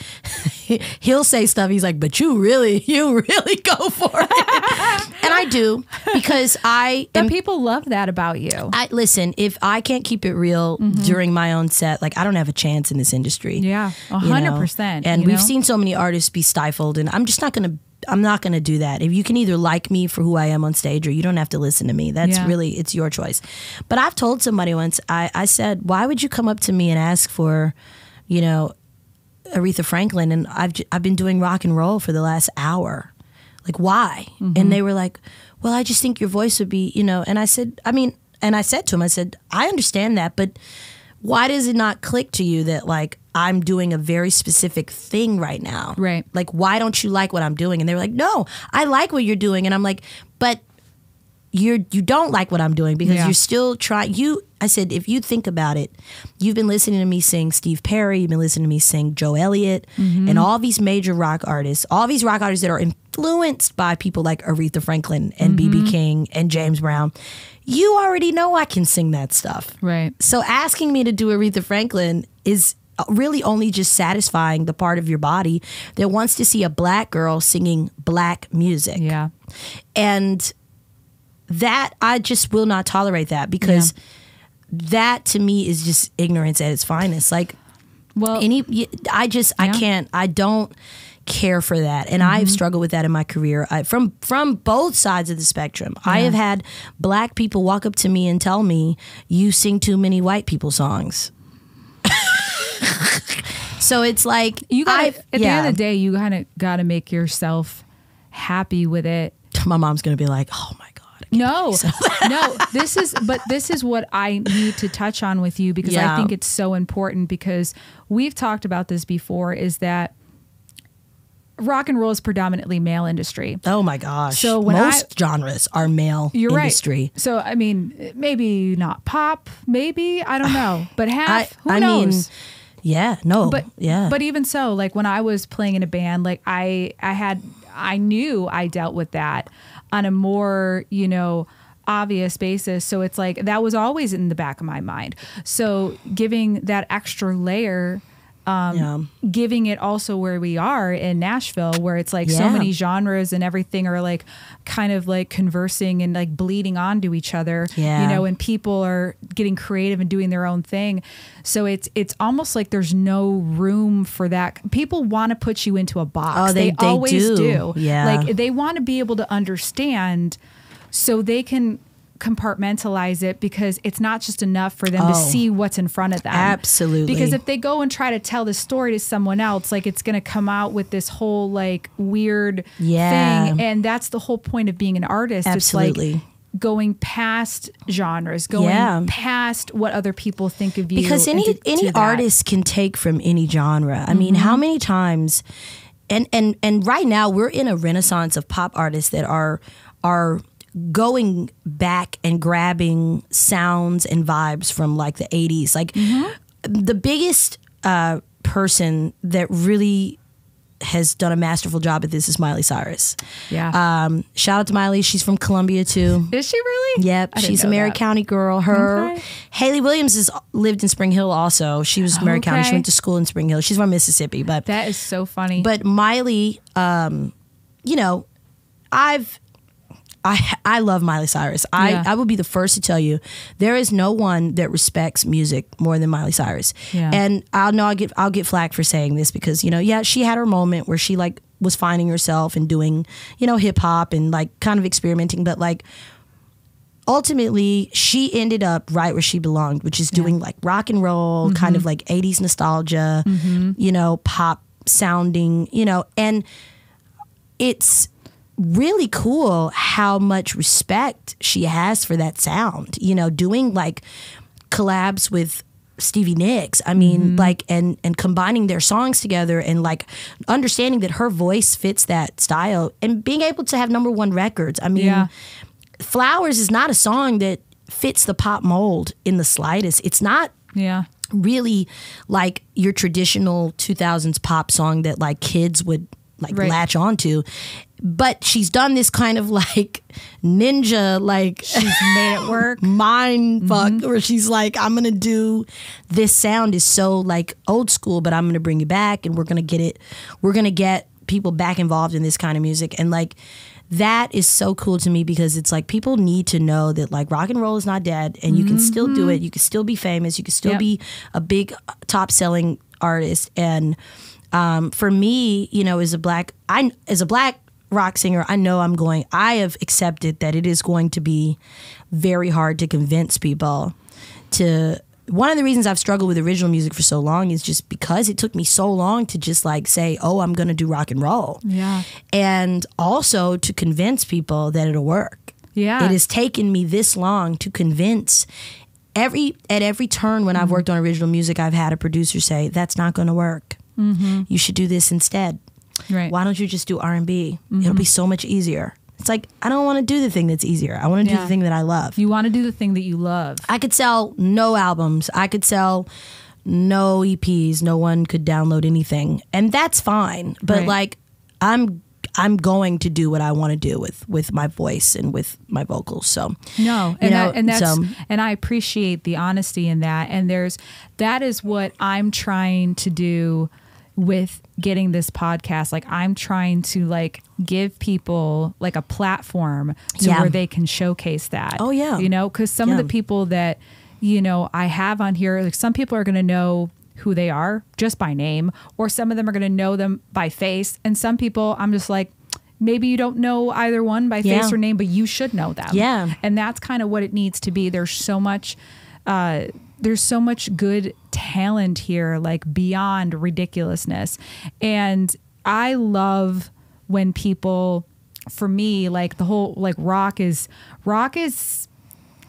Speaker 2: he'll say stuff, he's like, but you really go for it. And I do, because
Speaker 1: but people love that about you.
Speaker 2: Listen, if I can't keep it real during my own set, like, I don't have a chance in this industry.
Speaker 1: Yeah, 100%.
Speaker 2: And we've seen so many artists be stifled, and I'm not gonna do that. If you can either like me for who I am on stage, or you don't have to listen to me. That's really, it's your choice. But I've told somebody once, I said, why would you come up to me and ask for, you know, Aretha Franklin, and I've been doing rock and roll for the last hour. Like, why? And they were like, well, I just think your voice would be, you know. And I said, I said to him, I said, I understand that, but why does it not click to you that, like, I'm doing a very specific thing right now?
Speaker 1: Right.
Speaker 2: Like, why don't you like what I'm doing? And they were like, no, I like what you're doing. And I'm like, but you don't like what I'm doing because you're still trying. I said, if you think about it, you've been listening to me sing Steve Perry, you've been listening to me sing Joe Elliott, and all these major rock artists, all these rock artists that are influenced by people like Aretha Franklin and B.B. King and James Brown. You already know I can sing that stuff.
Speaker 1: Right.
Speaker 2: So asking me to do Aretha Franklin is really only just satisfying the part of your body that wants to see a black girl singing black music.
Speaker 1: Yeah.
Speaker 2: And that, I just will not tolerate that, because that to me is just ignorance at its finest. Like,
Speaker 1: well,
Speaker 2: I don't care for that. And I've struggled with that in my career. From both sides of the spectrum. I have had black people walk up to me and tell me, you sing too many white people songs. So it's like,
Speaker 1: at the end of the day, you kind of got to make yourself happy with it.
Speaker 2: My mom's going to be like, oh my God.
Speaker 1: No, this is what I need to touch on with you, because I think it's so important, because we've talked about this before, is that rock and roll is predominantly male industry.
Speaker 2: Oh my gosh.
Speaker 1: So
Speaker 2: most genres are male industry.
Speaker 1: Right. So, I mean, maybe not pop, maybe, I don't know, but half, who knows?
Speaker 2: But
Speaker 1: even so, like, when I was playing in a band, like, I knew I dealt with that on a more, you know, obvious basis. So it's like, that was always in the back of my mind. So giving that extra layer, giving it also where we are in Nashville, where it's like so many genres and everything are like kind of like conversing and like bleeding onto each other, you know, and people are getting creative and doing their own thing. So it's almost like there's no room for that. People want to put you into a box.
Speaker 2: Oh, they
Speaker 1: always do.
Speaker 2: Yeah.
Speaker 1: Like, they want to be able to understand so they can compartmentalize it, because it's not just enough for them to see what's in front of them.
Speaker 2: Absolutely.
Speaker 1: Because if they go and try to tell the story to someone else, like, it's going to come out with this whole like weird thing. And that's the whole point of being an artist.
Speaker 2: Absolutely.
Speaker 1: It's like going past genres, going past what other people think of you.
Speaker 2: Because any artist can take from any genre. I mean, how many times, and right now we're in a renaissance of pop artists that are going back and grabbing sounds and vibes from like the 80s. Like the biggest person that really has done a masterful job at this is Miley Cyrus.
Speaker 1: Yeah.
Speaker 2: Shout out to Miley. She's from Columbia too.
Speaker 1: Is she really?
Speaker 2: Yep. She's a Mary County girl. Haley Williams has lived in Spring Hill also. She was Mary County. She went to school in Spring Hill. She's from Mississippi. But
Speaker 1: that is so funny.
Speaker 2: But Miley, you know, I love Miley Cyrus. I will be the first to tell you, there is no one that respects music more than Miley Cyrus.
Speaker 1: Yeah.
Speaker 2: And I'll get flack for saying this, because, you know, she had her moment where she like was finding herself and doing, you know, hip hop and like kind of experimenting, but like ultimately she ended up right where she belonged, which is doing like rock and roll, kind of like 80s nostalgia, you know, pop sounding, you know, and it's really cool how much respect she has for that sound, you know, doing like collabs with Stevie Nicks. I mean, like, and combining their songs together and like understanding that her voice fits that style and being able to have #1 records. I mean, Flowers is not a song that fits the pop mold in the slightest. It's not really like your traditional 2000s pop song that like kids would like latch onto. But she's done this kind of like ninja, like
Speaker 1: she's made it work,
Speaker 2: mind fuck, where she's like, I'm gonna do this sound is so like old school, but I'm gonna bring it back, and we're gonna get people back involved in this kind of music, and like that is so cool to me because it's like people need to know that like rock and roll is not dead, and you can still do it, you can still be famous, you can still be a big top selling artist, and for me, you know, as a black rock singer, I have accepted that it is going to be very hard to convince people to. One of the reasons I've struggled with original music for so long is just because it took me so long to just like say, oh, I'm going to do rock and roll.
Speaker 1: Yeah.
Speaker 2: And also to convince people that it'll work.
Speaker 1: Yeah.
Speaker 2: It has taken me this long to convince at every turn when I've worked on original music, I've had a producer say, that's not going to work. You should do this instead.
Speaker 1: Right.
Speaker 2: Why don't you just do R&B? It'll be so much easier. It's like, I don't want to do the thing that's easier. I want to do the thing that I love.
Speaker 1: You want to do the thing that you love.
Speaker 2: I could sell no albums. I could sell no EPs. No one could download anything. And that's fine. But like, I'm going to do what I want to do with my voice and with my vocals. So
Speaker 1: no, and I appreciate the honesty in that. And that is what I'm trying to do with getting this podcast. Like I'm trying to like give people like a platform to where they can showcase that.
Speaker 2: Oh yeah.
Speaker 1: You know, because some of the people that, you know, I have on here, like some people are going to know who they are just by name, or some of them are going to know them by face. And some people I'm just like, maybe you don't know either one by face or name, but you should know them.
Speaker 2: Yeah.
Speaker 1: And that's kind of what it needs to be. There's so much good talent here, like beyond ridiculousness. And I love when people, for me, like the whole, like rock is,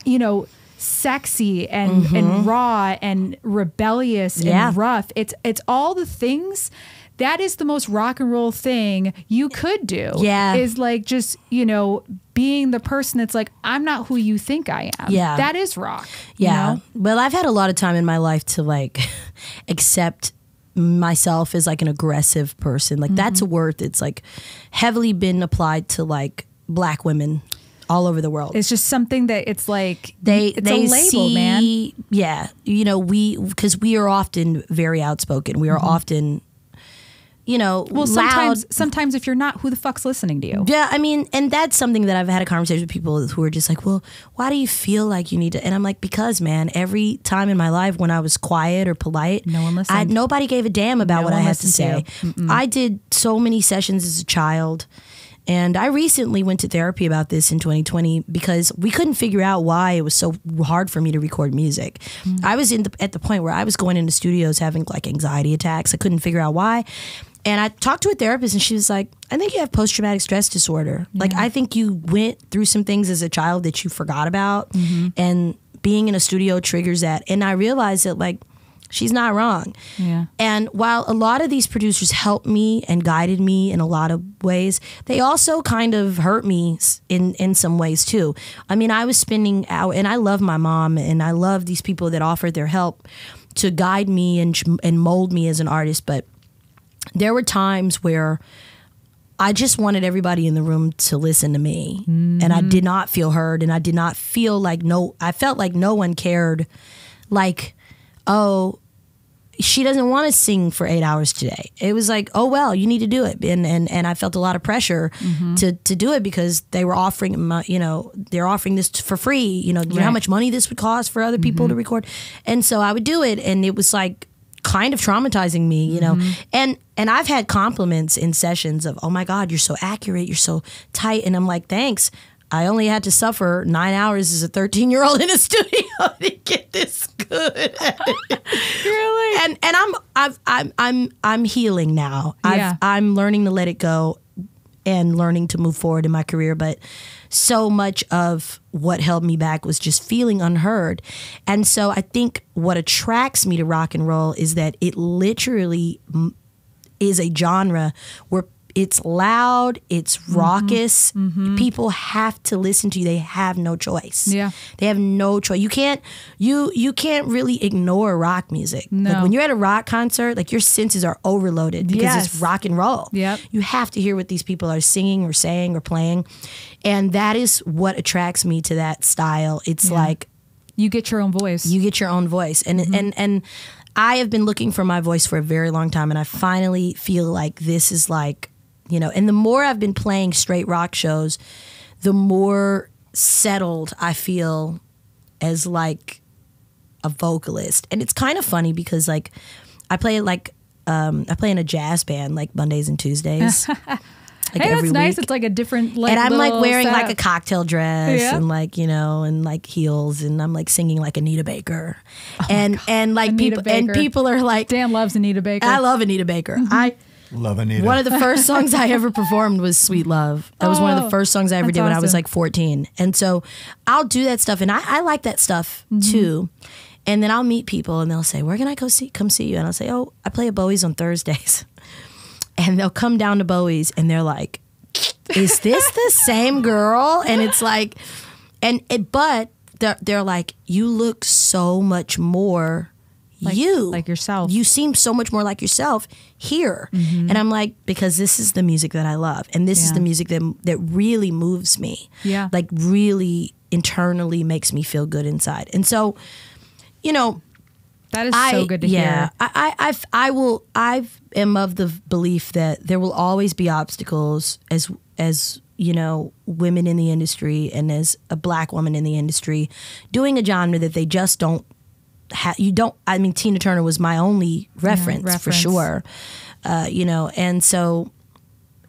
Speaker 1: you know, sexy and raw and rebellious and rough. It's all the things. That is the most rock and roll thing you could do. Yeah. Is like just, you know, being the person that's like, I'm not who you think I am. Yeah. That is rock.
Speaker 2: Yeah.
Speaker 1: You know?
Speaker 2: Well, I've had a lot of time in my life to like accept myself as like an aggressive person. Like that's a word that's like heavily been applied to like black women all over the world.
Speaker 1: It's just something that it's like it's a label,
Speaker 2: see,
Speaker 1: man.
Speaker 2: Yeah. You know, because we are often very outspoken. We are often, you know,
Speaker 1: well,
Speaker 2: loud.
Speaker 1: sometimes if you're not, who the fuck's listening to you?
Speaker 2: Yeah, I mean, and that's something that I've had a conversation with people who are just like, well, why do you feel like you need to? And I'm like, because, man, every time in my life when I was quiet or polite,
Speaker 1: no one listened.
Speaker 2: Nobody gave a damn about what I had to say. I did so many sessions as a child. And I recently went to therapy about this in 2020 because we couldn't figure out why it was so hard for me to record music. I was at the point where I was going into studios having like anxiety attacks. I couldn't figure out why. And I talked to a therapist and she was like, I think you have post-traumatic stress disorder. Yeah. Like, I think you went through some things as a child that you forgot about. And being in a studio triggers that. And I realized that, like, she's not wrong. Yeah. And while a lot of these producers helped me and guided me in a lot of ways, they also kind of hurt me in some ways too. I mean, I was spending hours, and I love my mom, and I love these people that offered their help to guide me and mold me as an artist. But there were times where I just wanted everybody in the room to listen to me. And I did not feel heard, and I did not feel like I felt like no one cared. Like, oh, she doesn't want to sing for 8 hours today. It was like, oh, well, you need to do it. And I felt a lot of pressure to do it because they were offering, they're offering this for free. You know how much money this would cost for other people to record. And so I would do it. And it was like kind of traumatizing me, you know. And I've had compliments in sessions of, oh my God, you're so accurate. You're so tight. And I'm like, thanks. I only had to suffer 9 hours as a 13-year-old in a studio to get this good. Really? And I'm healing now. I'm learning to let it go. and learning to move forward in my career. But so much of what held me back was just feeling unheard. And so I think what attracts me to rock and roll is that it literally is a genre where it's loud, it's raucous. People have to listen to you. They have no choice.
Speaker 1: Yeah.
Speaker 2: They have no choice. You can't really ignore rock music.
Speaker 1: No.
Speaker 2: Like when you're at a rock concert, like your senses are overloaded because it's rock and roll.
Speaker 1: Yep.
Speaker 2: You have to hear what these people are singing or saying or playing. And that is what attracts me to that style. It's like
Speaker 1: you get your own voice.
Speaker 2: You get your own voice. And I have been looking for my voice for a very long time, and I finally feel like this is like, you know, and the more I've been playing straight rock shows, the more settled I feel as like a vocalist. And it's kind of funny because like I play in a jazz band like Mondays and Tuesdays. Like
Speaker 1: hey,
Speaker 2: every
Speaker 1: that's nice.
Speaker 2: week.
Speaker 1: It's like a different like,
Speaker 2: and I'm like wearing
Speaker 1: setup.
Speaker 2: like a cocktail dress and like, you know, and like heels, and I'm like singing like Anita Baker. And like
Speaker 1: Anita Baker.
Speaker 2: people are like,
Speaker 1: Dan loves Anita Baker.
Speaker 2: I love Anita Baker. I
Speaker 3: love Anita.
Speaker 2: One of the first songs I ever performed was Sweet Love. That was one of the first songs I ever did when I was like 14. And so I'll do that stuff, and I like that stuff too. And then I'll meet people and they'll say, where can I come see you? And I'll say, oh, I play at Bowie's on Thursdays. And they'll come down to Bowie's and they're like, is this the same girl? And it's like, but they're like, you look so much more like
Speaker 1: yourself.
Speaker 2: You seem so much more like yourself here. And I'm like, because this is the music that I love. And this is the music that really moves me.
Speaker 1: Yeah.
Speaker 2: Like really internally makes me feel good inside. And so, you know,
Speaker 1: that is so good to hear.
Speaker 2: I am of the belief that there will always be obstacles as you know, women in the industry and as a black woman in the industry doing a genre that they just don't I mean, Tina Turner was my only reference. For sure. You know, and so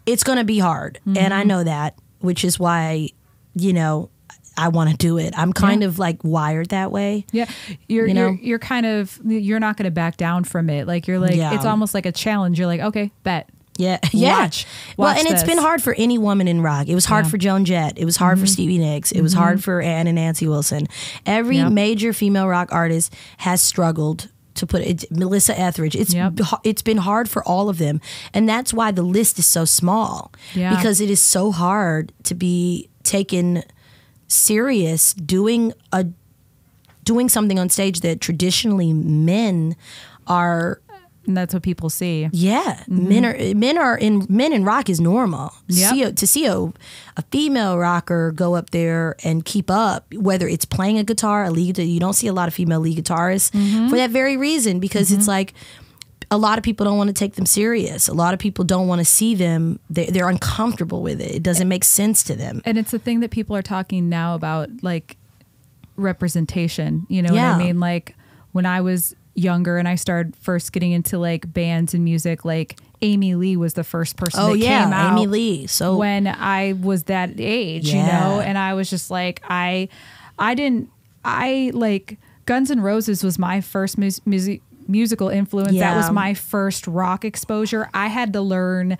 Speaker 2: it's going to be hard. And I know that, which is why, you know, I want to do it. I'm kind of like wired that way.
Speaker 1: Yeah. You're kind of, you're not going to back down from it. Like you're like, it's almost like a challenge. You're like, okay, bet.
Speaker 2: Yeah.
Speaker 1: Watch
Speaker 2: well, and
Speaker 1: this.
Speaker 2: It's been hard for any woman in rock. It was hard for Joan Jett. It was hard for Stevie Nicks. It was hard for Ann and Nancy Wilson. Every major female rock artist has struggled to put it. Melissa Etheridge. It's been hard for all of them. And that's why the list is so small. Yeah. Because it is so hard to be taken serious doing something on stage that traditionally men are.
Speaker 1: And that's what people see.
Speaker 2: Yeah, men in rock is normal.
Speaker 1: Yep.
Speaker 2: To see a female rocker go up there and keep up, whether it's playing a guitar, a lead, you don't see a lot of female lead guitarists for that very reason, because it's like a lot of people don't want to take them serious. A lot of people don't want to see them. They're uncomfortable with it. It doesn't make sense to them.
Speaker 1: And it's the thing that people are talking now about, like representation. You know what I mean? Like when I was younger and I started first getting into like bands and music, like Amy Lee was the first person that came out.
Speaker 2: Amy Lee. So
Speaker 1: when I was that age, you know, and I was just like, I like Guns N' Roses was my first musical influence.
Speaker 2: Yeah.
Speaker 1: That was my first rock exposure. I had to learn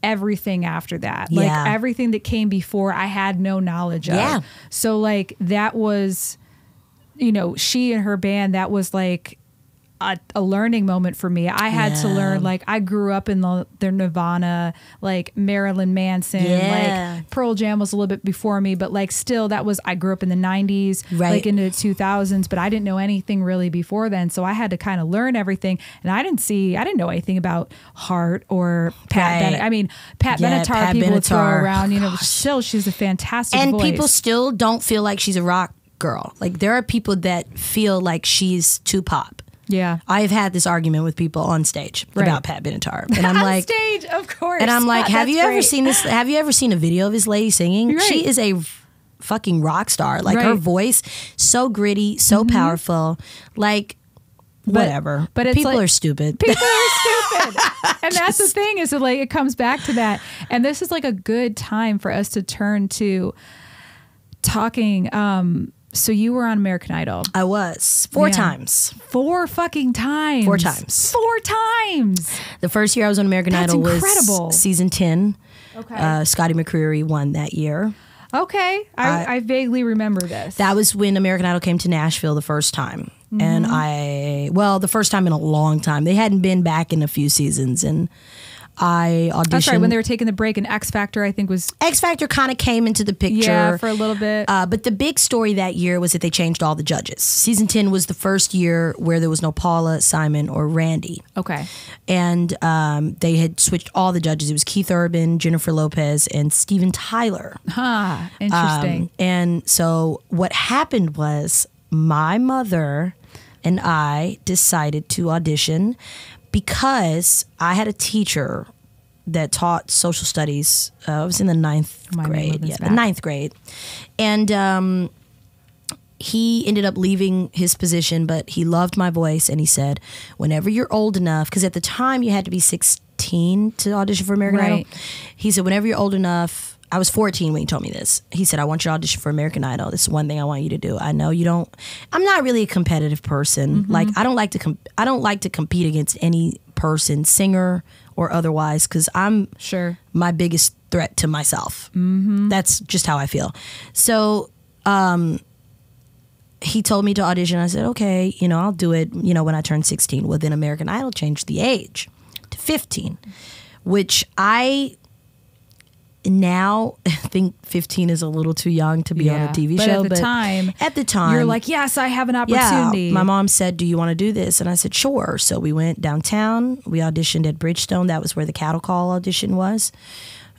Speaker 1: everything after that. Like everything that came before, I had no knowledge of.
Speaker 2: Yeah.
Speaker 1: So like that was, you know, she and her band, that was like a learning moment for me. I had to learn, like I grew up in their Nirvana, like Marilyn Manson, like Pearl Jam was a little bit before me, but like still I grew up in the 90s, like into the 2000s, but I didn't know anything really before then. So I had to kind of learn everything. And I didn't know anything about Heart or Pat Benatar. I mean, Pat Benatar, people would throw around, you know, still she's a fantastic voice.
Speaker 2: People still don't feel like she's a rock girl. Like there are people that feel like she's too pop.
Speaker 1: Yeah,
Speaker 2: I've had this argument with people on stage about Pat Benatar, and I'm like,
Speaker 1: on stage, of course.
Speaker 2: And I'm like, have you ever seen this? Have you ever seen a video of this lady singing? She is a fucking rock star. Like her voice, so gritty, so powerful. Like whatever. But it's people are stupid.
Speaker 1: People are stupid, and that's the thing is that like it comes back to that. And this is like a good time for us to turn to talking. So you were on American Idol.
Speaker 2: I was. 4 times.
Speaker 1: 4 fucking times.
Speaker 2: 4 times.
Speaker 1: 4 times.
Speaker 2: The first year I was on American Idol was season 10.
Speaker 1: Okay.
Speaker 2: Scotty McCreery won that year.
Speaker 1: Okay. I vaguely remember this.
Speaker 2: That was when American Idol came to Nashville the first time. And the first time in a long time. They hadn't been back in a few seasons. And I auditioned.
Speaker 1: That's right, when they were taking the break, and X Factor, I think, was...
Speaker 2: X Factor kind of came into the picture.
Speaker 1: Yeah, for a little bit.
Speaker 2: But the big story that year was that they changed all the judges. Season 10 was the first year where there was no Paula, Simon, or Randy.
Speaker 1: Okay.
Speaker 2: And they had switched all the judges. It was Keith Urban, Jennifer Lopez, and Steven Tyler.
Speaker 1: Huh, interesting.
Speaker 2: And so what happened was my mother and I decided to audition because I had a teacher that taught social studies. I was in the ninth grade. Yeah, the ninth grade. And he ended up leaving his position, but he loved my voice. And he said, whenever you're old enough, because at the time you had to be 16 to audition for American Idol. He said, whenever you're old enough, I was 14 when he told me this. He said, I want you to audition for American Idol. This is one thing I want you to do. I know you don't, I'm not really a competitive person. Like, I don't like to compete against any person, singer or otherwise, because I'm my biggest threat to myself. That's just how I feel. So he told me to audition. I said, okay, I'll do it, when I turn 16. Well, then American Idol changed the age to 15, which I now think 15 is a little too young to be on a TV show.
Speaker 1: But at the time, you're like, yes, I have an opportunity.
Speaker 2: Yeah, my mom said, do you want to do this? And I said, sure. So we went downtown. We auditioned at Bridgestone. That was where the cattle call audition was.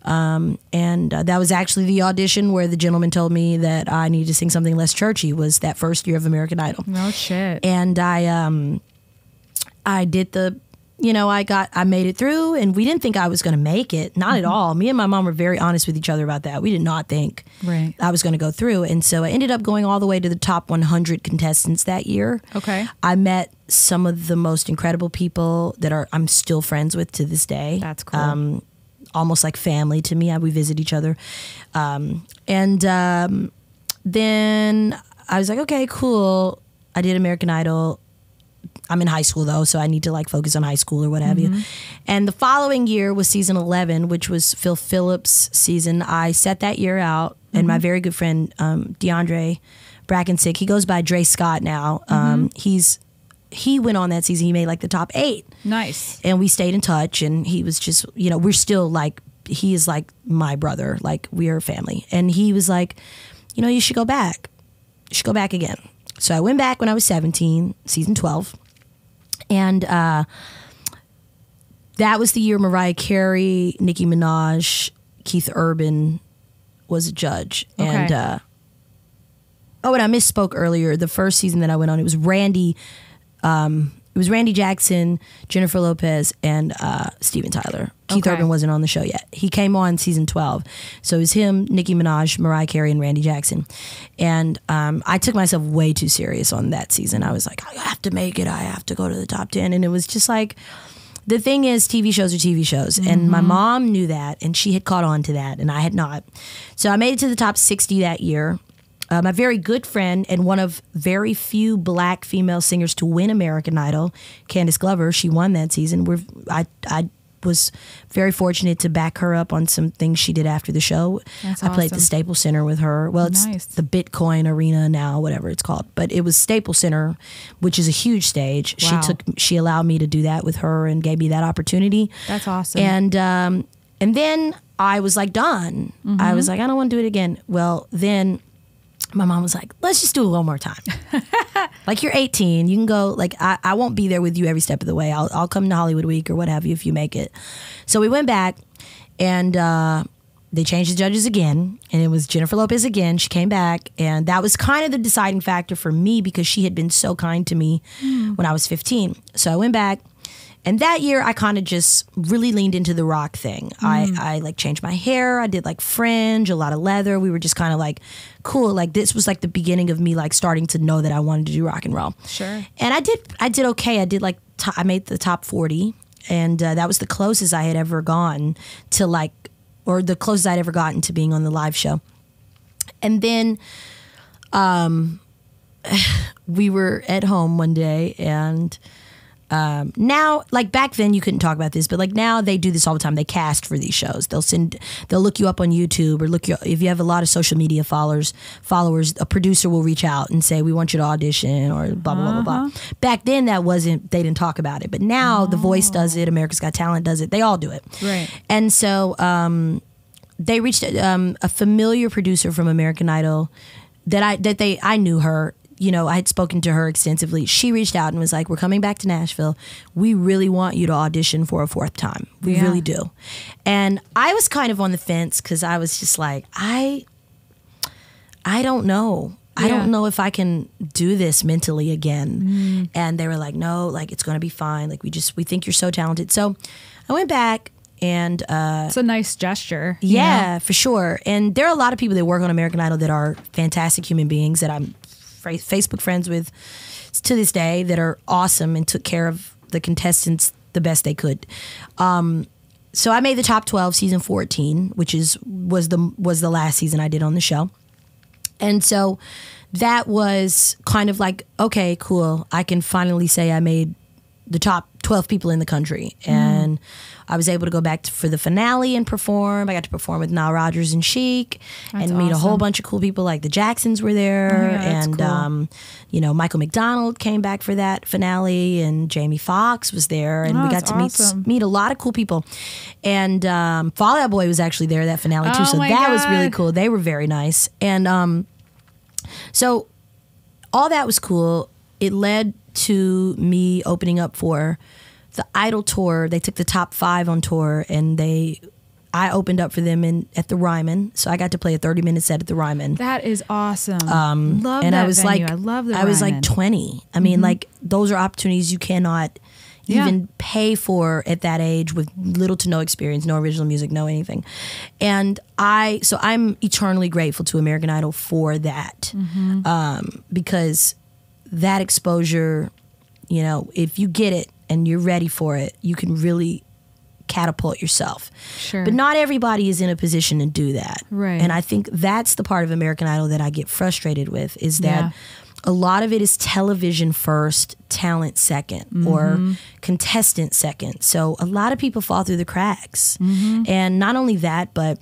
Speaker 2: And that was actually the audition where the gentleman told me that I needed to sing something less churchy. Was that first year of American Idol.
Speaker 1: Oh, shit.
Speaker 2: And I did the... I made it through, and we didn't think I was going to make it. Not at all. Me and my mom were very honest with each other about that. We did not think I was going to go through. And so I ended up going all the way to the top 100 contestants that year.
Speaker 1: Okay.
Speaker 2: I met some of the most incredible people that I'm still friends with to this day.
Speaker 1: That's cool.
Speaker 2: Almost like family to me. We visit each other. Then I was like, okay, cool. I did American Idol. I'm in high school though, so I need to like focus on high school or what have you. And the following year was season 11, which was Phil Phillips' season. I set that year out, and my very good friend DeAndre Brackensick, he goes by Dre Scott now. He went on that season. He made like the top 8. Nice. And we stayed in touch, and he was just, you know, we're still like, he is like my brother. Like, we are family. And he was like, you know, you should go back. You should go back again. So I went back when I was 17, season 12. And that was the year Mariah Carey, Nicki Minaj, Keith Urban was a judge. Okay. And and I misspoke earlier. The first season that I went on, it was Randy Jackson, Jennifer Lopez, and Steven Tyler. Keith Urban wasn't on the show yet. He came on season 12. So it was him, Nicki Minaj, Mariah Carey, and Randy Jackson. And I took myself way too serious on that season. I was like, I have to make it. I have to go to the top 10. And it was just like, the thing is, TV shows are TV shows. Mm-hmm. And my mom knew that, and she had caught on to that, and I had not. So I made it to the top 60 that year. My very good friend and one of very few black female singers to win American Idol, Candace Glover, she won that season. I was very fortunate to back her up on some things she did after the show.
Speaker 1: That's
Speaker 2: I played at the Staples Center with her. Well, it's nice. The Bitcoin Arena now, whatever it's called. But it was Staples Center, which is a huge stage. Wow. She allowed me to do that with her and gave me that opportunity.
Speaker 1: That's awesome.
Speaker 2: And then I was like done. Mm-hmm. I was like, I don't want to do it again. Well, then my mom was like, let's just do it one more time. Like, you're 18. You can go. Like, I won't be there with you every step of the way. I'll come to Hollywood Week or what have you if you make it. So we went back, and they changed the judges again. And it was Jennifer Lopez again. She came back. And that was kind of the deciding factor for me because she had been so kind to me when I was 15. So I went back. And that year, I kind of just really leaned into the rock thing. I like changed my hair. I did like fringe, a lot of leather. We were just kind of like, cool. Like, this was like the beginning of me like starting to know that I wanted to do rock and roll.
Speaker 1: Sure. And
Speaker 2: I did okay. I did like, I made the top 40. And that was the closest I had ever gone to like, or the closest I'd ever gotten to being on the live show. And then we were at home one day, and now, like back then you couldn't talk about this, but like now they do this all the time. They cast for these shows. They'll look you up on YouTube, or if you have a lot of social media followers, a producer will reach out and say, we want you to audition, or blah, blah, blah, blah. Back then they didn't talk about it. But now The Voice does it, America's Got Talent does it. They all do it.
Speaker 1: Right.
Speaker 2: And so they reached a familiar producer from American Idol I knew her. You know, I had spoken to her extensively. She reached out and was like, we're coming back to Nashville. We really want you to audition for a fourth time. We really do. And I was kind of on the fence because I was just like, I don't know. I don't know if I can do this mentally again. And they were like, no, like it's going to be fine. Like we think you're so talented. So I went back. And
Speaker 1: it's a nice gesture.
Speaker 2: Yeah, for sure. And there are a lot of people that work on American Idol that are fantastic human beings that I'm Facebook friends with to this day, that are awesome and took care of the contestants the best they could. So I made the top 12 season 14, which was the last season I did on the show. And so that was kind of like, okay, cool. I can finally say I made the top 12 people in the country. And I was able to go back for the finale and perform. I got to perform with Nile Rodgers and Chic.
Speaker 1: That's
Speaker 2: and meet a whole
Speaker 1: awesome.
Speaker 2: bunch of cool people, like the Jacksons were there.
Speaker 1: That's
Speaker 2: and,
Speaker 1: cool.
Speaker 2: Michael McDonald came back for that finale, and Jamie Foxx was there. And we got to
Speaker 1: awesome.
Speaker 2: meet a lot of cool people. And Fall Out Boy was actually there, that finale too. So that was really cool. They were very nice. And so all that was cool. It led to me opening up for the Idol tour. They took the top 5 on tour, and I opened up for them at the Ryman. So I got to play a 30-minute set at the Ryman.
Speaker 1: That is awesome. Love
Speaker 2: and
Speaker 1: that
Speaker 2: I was
Speaker 1: venue.
Speaker 2: like,
Speaker 1: I love the
Speaker 2: I was
Speaker 1: Ryman.
Speaker 2: like 20. I mean, like those are opportunities you cannot even pay for at that age with little to no experience, no original music, no anything. And so I'm eternally grateful to American Idol for that, because that exposure, you know, if you get it and you're ready for it, you can really catapult yourself.
Speaker 1: Sure.
Speaker 2: But not everybody is in a position to do that.
Speaker 1: Right.
Speaker 2: And I think that's the part of American Idol that I get frustrated with, is that a lot of it is television first, talent second, or contestant second. So a lot of people fall through the cracks. And not only that, but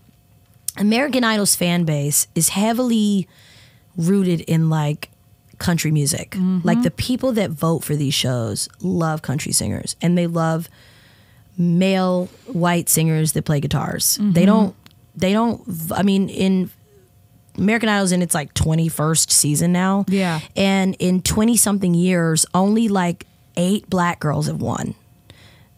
Speaker 2: American Idol's fan base is heavily rooted in like country music. Like the people that vote for these shows love country singers, and they love male white singers that play guitars. They don't, I mean, in American Idol's in its like 21st season now.
Speaker 1: Yeah.
Speaker 2: And in 20 something years, only like 8 black girls have won.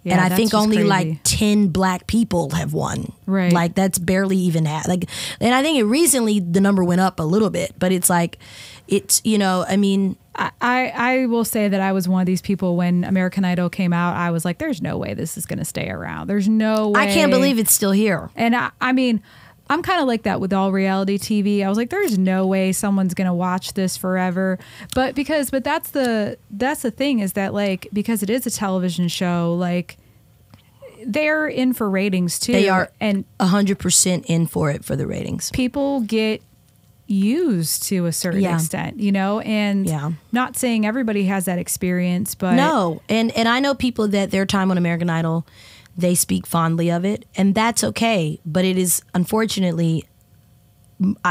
Speaker 1: Yeah,
Speaker 2: and I
Speaker 1: that's
Speaker 2: think
Speaker 1: just
Speaker 2: only
Speaker 1: crazy.
Speaker 2: like 10 black people have won.
Speaker 1: Right.
Speaker 2: Like that's barely even half. Like, and I think recently the number went up a little bit, but it's like, it's, you know, I mean,
Speaker 1: I will say that I was one of these people when American Idol came out. I was like, there's no way this is going to stay around. There's no way.
Speaker 2: I can't believe it's still here.
Speaker 1: And I mean, I'm kind of like that with all reality TV. I was like, there's no way someone's going to watch this forever. But that's the thing, is that like, because it is a television show, like they're in for ratings too.
Speaker 2: They are,
Speaker 1: and
Speaker 2: 100% in for it, for the ratings.
Speaker 1: people get used to a certain extent, you know, and not saying everybody has that experience, but
Speaker 2: no. And I know people that their time on American Idol, they speak fondly of it, and that's okay. But it is, unfortunately,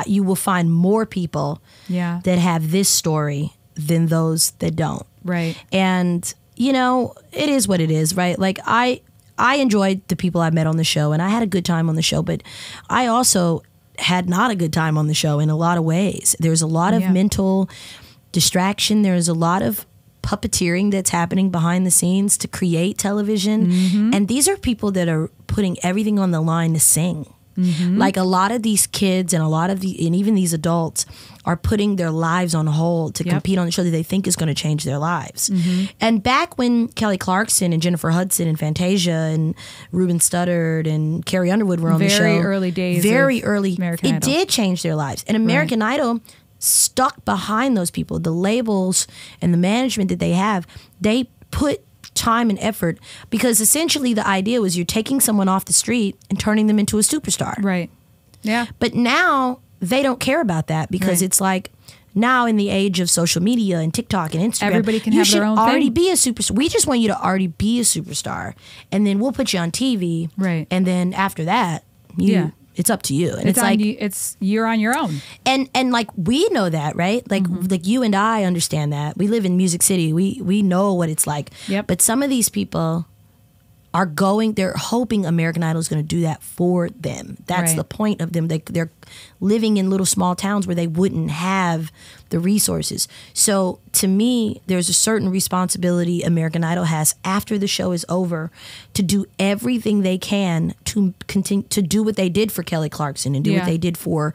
Speaker 2: you will find more people that have this story than those that don't.
Speaker 1: Right.
Speaker 2: And, you know, it is what it is, right? Like I enjoyed the people I met on the show, and I had a good time on the show, but I also had not a good time on the show in a lot of ways. There's a lot of mental distraction. There's a lot of puppeteering that's happening behind the scenes to create television. And these are people that are putting everything on the line to sing. Like a lot of these kids and and even these adults are putting their lives on hold to compete on the show that they think is going to change their lives. And back when Kelly Clarkson and Jennifer Hudson and Fantasia and Ruben Studdard and Carrie Underwood were on the show,
Speaker 1: very early days,
Speaker 2: very early,
Speaker 1: American
Speaker 2: it
Speaker 1: Idol
Speaker 2: did change their lives. And American Idol stuck behind those people. The labels and the management that they have, they put time and effort, because essentially the idea was you're taking someone off the street and turning them into a superstar.
Speaker 1: Right. Yeah.
Speaker 2: But now they don't care about that, because it's like, now in the age of social media and TikTok and Instagram,
Speaker 1: everybody can have their own thing. You should
Speaker 2: already be a superstar. We just want you to already be a superstar, and then we'll put you on TV.
Speaker 1: Right.
Speaker 2: And then after that, it's up to you. And it's like
Speaker 1: you're on your own.
Speaker 2: And like we know that, right? Like like you and I understand that. We live in Music City. We know what it's like.
Speaker 1: Yep.
Speaker 2: But some of these people they're hoping American Idol is going to do that for them. That's
Speaker 1: right.
Speaker 2: the point of them. They're living in little small towns where they wouldn't have the resources. So to me, there's a certain responsibility American Idol has after the show is over to do everything they can to continue to do what they did for Kelly Clarkson and do what they did for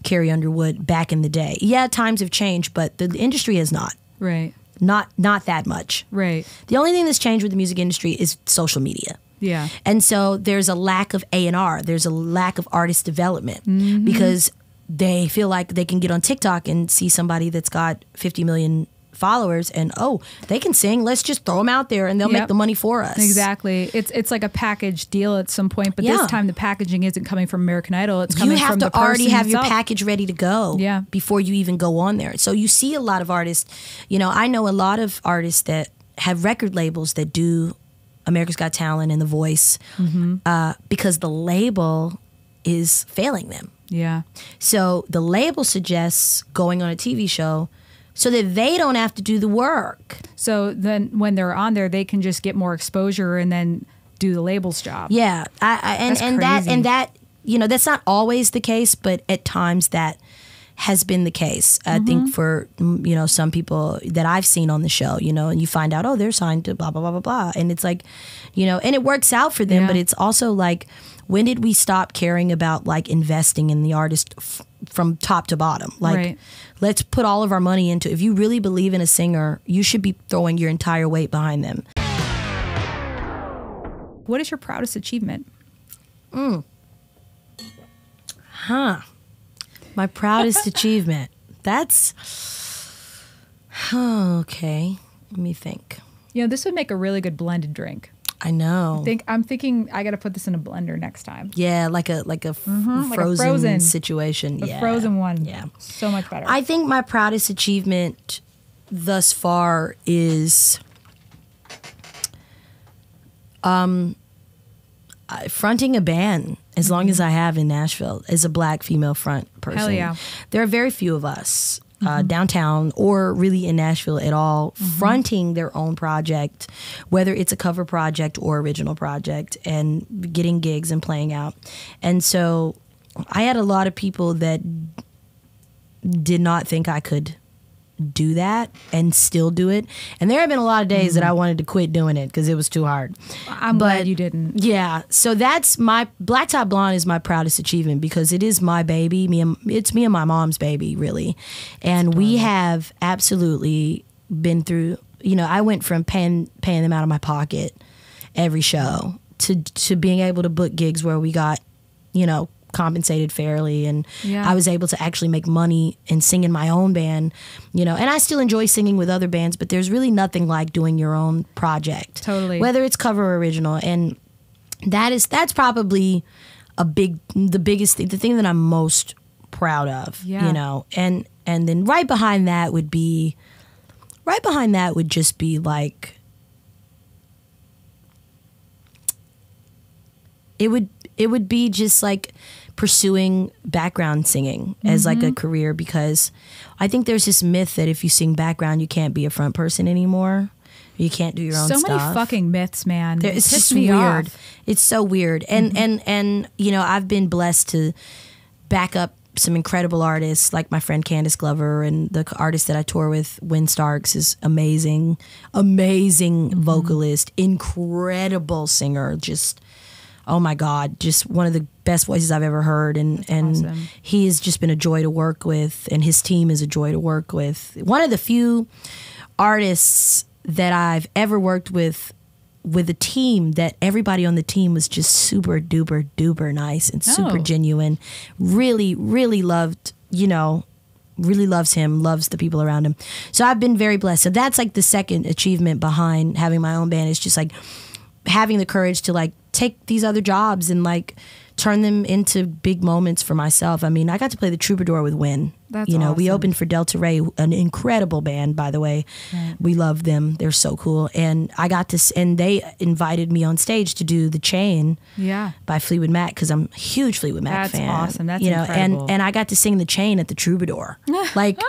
Speaker 2: Carrie Underwood back in the day. Yeah, times have changed, but the industry has not.
Speaker 1: Right.
Speaker 2: Not that much.
Speaker 1: Right.
Speaker 2: The only thing that's changed with the music industry is social media.
Speaker 1: Yeah.
Speaker 2: And so there's a lack of A&R. There's a lack of artist development because they feel like they can get on TikTok and see somebody that's got 50 million followers and they can sing, let's just throw them out there and they'll make the money for us.
Speaker 1: Exactly. It's like a package deal at some point, but this time the packaging isn't coming from American Idol, it's coming from the person.
Speaker 2: You have to already have
Speaker 1: himself.
Speaker 2: your package ready to go before you even go on there. So you see a lot of artists, I know a lot of artists that have record labels that do America's Got Talent and The Voice because the label is failing them.
Speaker 1: Yeah.
Speaker 2: So the label suggests going on a TV show so that they don't have to do the work.
Speaker 1: So then when they're on there, they can just get more exposure and then do the label's job.
Speaker 2: Yeah. That's not always the case, but at times that has been the case. I think for, some people that I've seen on the show, and you find out, they're signed to blah, blah, blah, blah, blah. And it's like, and it works out for them, but it's also like, when did we stop caring about like investing in the artist from top to bottom? Like, let's put all of our money into, if you really believe in a singer, you should be throwing your entire weight behind them.
Speaker 1: What is your proudest achievement?
Speaker 2: My proudest achievement. That's, okay. Let me think.
Speaker 1: This would make a really good blended drink.
Speaker 2: I know.
Speaker 1: I'm thinking I got to put this in a blender next time.
Speaker 2: Yeah, like a frozen situation.
Speaker 1: A frozen one.
Speaker 2: Yeah.
Speaker 1: So much better.
Speaker 2: I think my proudest achievement thus far is fronting a band as long as I have in Nashville as a Black female front person.
Speaker 1: Hell yeah.
Speaker 2: There are very few of us. Downtown or really in Nashville at all, fronting their own project, whether it's a cover project or original project, and getting gigs and playing out. And so I had a lot of people that did not think I could do that and still do it. And there have been a lot of days that I wanted to quit doing it because it was too hard.
Speaker 1: I'm glad you didn't.
Speaker 2: Yeah. So that's Blaque Top Blonde is my proudest achievement because it is my baby. It's me and my mom's baby, really. And we have absolutely been through, I went from paying them out of my pocket every show to being able to book gigs where we got, compensated fairly, and I was able to actually make money and sing in my own band, and I still enjoy singing with other bands, but there's really nothing like doing your own project.
Speaker 1: Totally.
Speaker 2: Whether it's cover or original, and that's probably the biggest thing, the thing that I'm most proud of, and then right behind that would just be like, it would be just like pursuing background singing as like a career, because I think there's this myth that if you sing background, you can't be a front person anymore. You can't do your own stuff.
Speaker 1: So many fucking myths, man.
Speaker 2: It's just weird. It's so weird. And I've been blessed to back up some incredible artists like my friend Candace Glover, and the artist that I tour with, Wynn Starks, is amazing vocalist, incredible singer, just oh my God, just one of the best voices I've ever heard. And
Speaker 1: awesome.
Speaker 2: He has just been a joy to work with, and his team is a joy to work with. One of the few artists that I've ever worked with a team that everybody on the team was just super duper duper nice and super genuine. Really, really loved, really loves him, loves the people around him. So I've been very blessed. So that's like the second achievement behind having my own band, is just like having the courage to like take these other jobs and like turn them into big moments for myself. I mean, I got to play the Troubadour with Wynn.
Speaker 1: That's
Speaker 2: you know,
Speaker 1: awesome.
Speaker 2: we opened for Delta Ray, an incredible band, by the way.
Speaker 1: Right.
Speaker 2: We love them. They're so cool. And I got to, and they invited me on stage to do The Chain by Fleetwood Mac, because I'm a huge Fleetwood Mac fan.
Speaker 1: That's awesome. That's
Speaker 2: incredible. And I got to sing The Chain at the Troubadour. Like,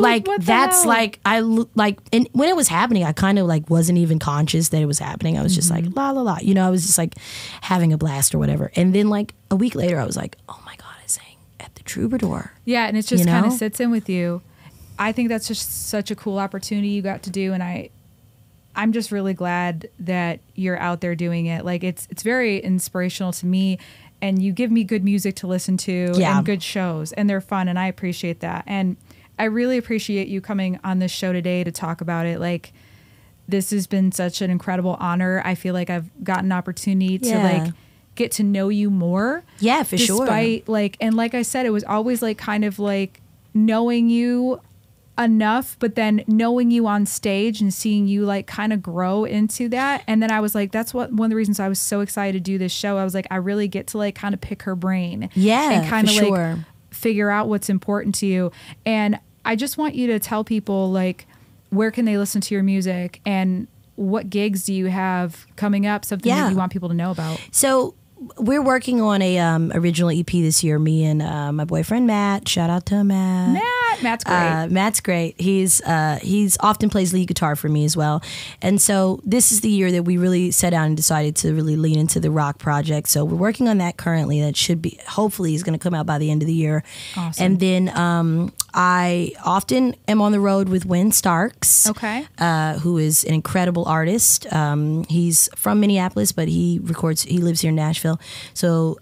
Speaker 2: like that's hell? Like and when it was happening, I kind of like wasn't even conscious that it was happening. I was just like la la la, you know, I was just like having a blast or whatever. And then like a week later I was like, oh my God, I sang at the Troubadour.
Speaker 1: Yeah, and it just kind of sits in with you. I think that's just such a cool opportunity you got to do, and I'm just really glad that you're out there doing it. Like it's very inspirational to me, and you give me good music to listen to and good shows, and they're fun, and I appreciate that. And I really appreciate you coming on this show today to talk about it. Like, this has been such an incredible honor. I feel like I've gotten an opportunity to like get to know you more.
Speaker 2: Yeah, for sure.
Speaker 1: Despite like, and like I said, it was always like kind of like knowing you enough, but then knowing you on stage and seeing you like kind of grow into that. And then I was like, that's one of the reasons I was so excited to do this show. I was like, I really get to like kind of pick her brain.
Speaker 2: Yeah,
Speaker 1: and kind of
Speaker 2: for
Speaker 1: like
Speaker 2: sure.
Speaker 1: figure out what's important to you. And I just want you to tell people like, where can they listen to your music, and what gigs do you have coming up? Something that you want people to know about.
Speaker 2: So we're working on a original EP this year. Me and my boyfriend Matt. Shout out to Matt.
Speaker 1: Matt's great.
Speaker 2: Matt's great. He's often plays lead guitar for me as well. And so this is the year that we really sat down and decided to really lean into the rock project. So we're working on that currently. That should be, hopefully, is going to come out by the end of the year.
Speaker 1: Awesome.
Speaker 2: And then I often am on the road with Wynn Starks.
Speaker 1: Okay.
Speaker 2: Who is an incredible artist. He's from Minneapolis, but he lives here in Nashville. So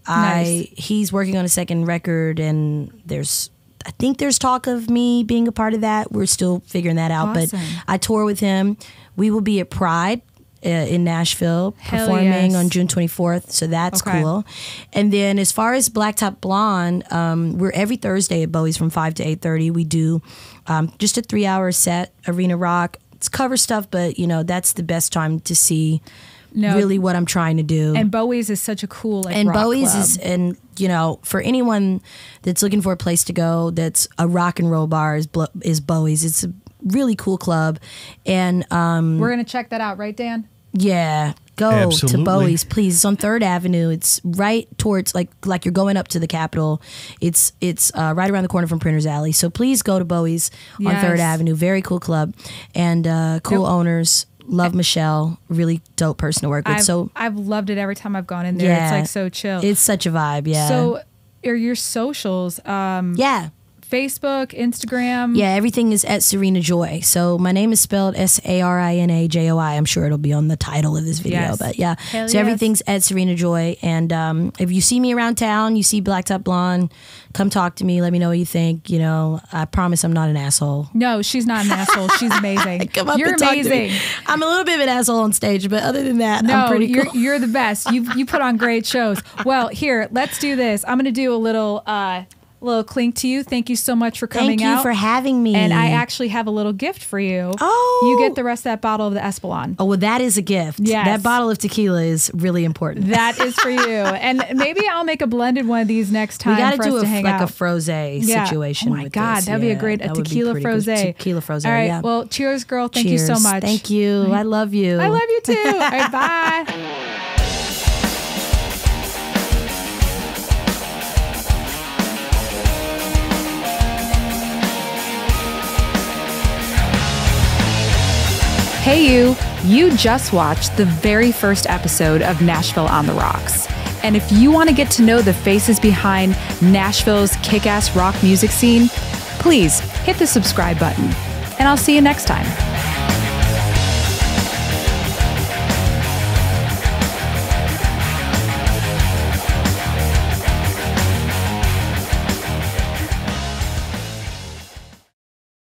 Speaker 2: he's working on a second record, and I think there's talk of me being a part of that. We're still figuring that out.
Speaker 1: Awesome.
Speaker 2: But I tour with him. We will be at Pride in Nashville performing on June 24th. So that's cool. And then as far as Blaque Top Blonde, we're every Thursday at Bowie's from 5 to 8:30. We do just a 3-hour set, Arena Rock. It's cover stuff, but you know, that's the best time to see really what I'm trying to do.
Speaker 1: And Bowie's is such a cool rock
Speaker 2: Bowie's
Speaker 1: club.
Speaker 2: is, and you know, for anyone that's looking for a place to go that's a rock and roll bar is Bowie's. It's a really cool club, and
Speaker 1: we're gonna check that out, right, Dan?
Speaker 2: Yeah, go
Speaker 3: Absolutely.
Speaker 2: to Bowie's, please. It's on 3rd Avenue. It's right towards like you're going up to the Capitol. It's right around the corner from Printer's Alley. So please go to Bowie's on 3rd Avenue. Very cool club, and cool owners. Love Michelle, really dope person to work with.
Speaker 1: I've loved it every time I've gone in there. It's like so chill.
Speaker 2: It's such a vibe, yeah.
Speaker 1: So are your socials? Facebook, Instagram?
Speaker 2: Yeah, everything is at Sarina Joi. So my name is spelled Sarinajoi. I'm sure it'll be on the title of this video.
Speaker 1: Yes.
Speaker 2: But yeah,
Speaker 1: Hell
Speaker 2: so everything's at Sarina Joi. And if you see me around town, you see Blaque Top Blonde, come talk to me. Let me know what you think. You know, I promise I'm not an asshole.
Speaker 1: No, she's not an asshole. She's amazing.
Speaker 2: Come up
Speaker 1: You're
Speaker 2: and talk to
Speaker 1: amazing.
Speaker 2: me. I'm a little bit of an asshole on stage, but other than that, I'm pretty cool.
Speaker 1: You're the best. You put on great shows. Well, here, let's do this. I'm going to do a little clink to you. Thank you so much for coming out.
Speaker 2: Thank you for having me.
Speaker 1: And I actually have a little gift for you.
Speaker 2: Oh.
Speaker 1: You get the rest of that bottle of the Espolon.
Speaker 2: Oh, well, that is a gift.
Speaker 1: Yes.
Speaker 2: That bottle of tequila is really important.
Speaker 1: That is for you. And maybe I'll make a blended one of these next time.
Speaker 2: We got to do
Speaker 1: a
Speaker 2: frosé situation.
Speaker 1: Oh my
Speaker 2: with
Speaker 1: God,
Speaker 2: this.
Speaker 1: that'd be a great tequila frosé.
Speaker 2: Tequila frosé.
Speaker 1: All right.
Speaker 2: Yeah.
Speaker 1: Well, cheers, girl. Thank you so much.
Speaker 2: Thank you. I love you.
Speaker 1: I love you too. All right, bye. Hey you just watched the very first episode of Nashville on the Rocks. And if you want to get to know the faces behind Nashville's kick-ass rock music scene, please hit the subscribe button. And I'll see you next time.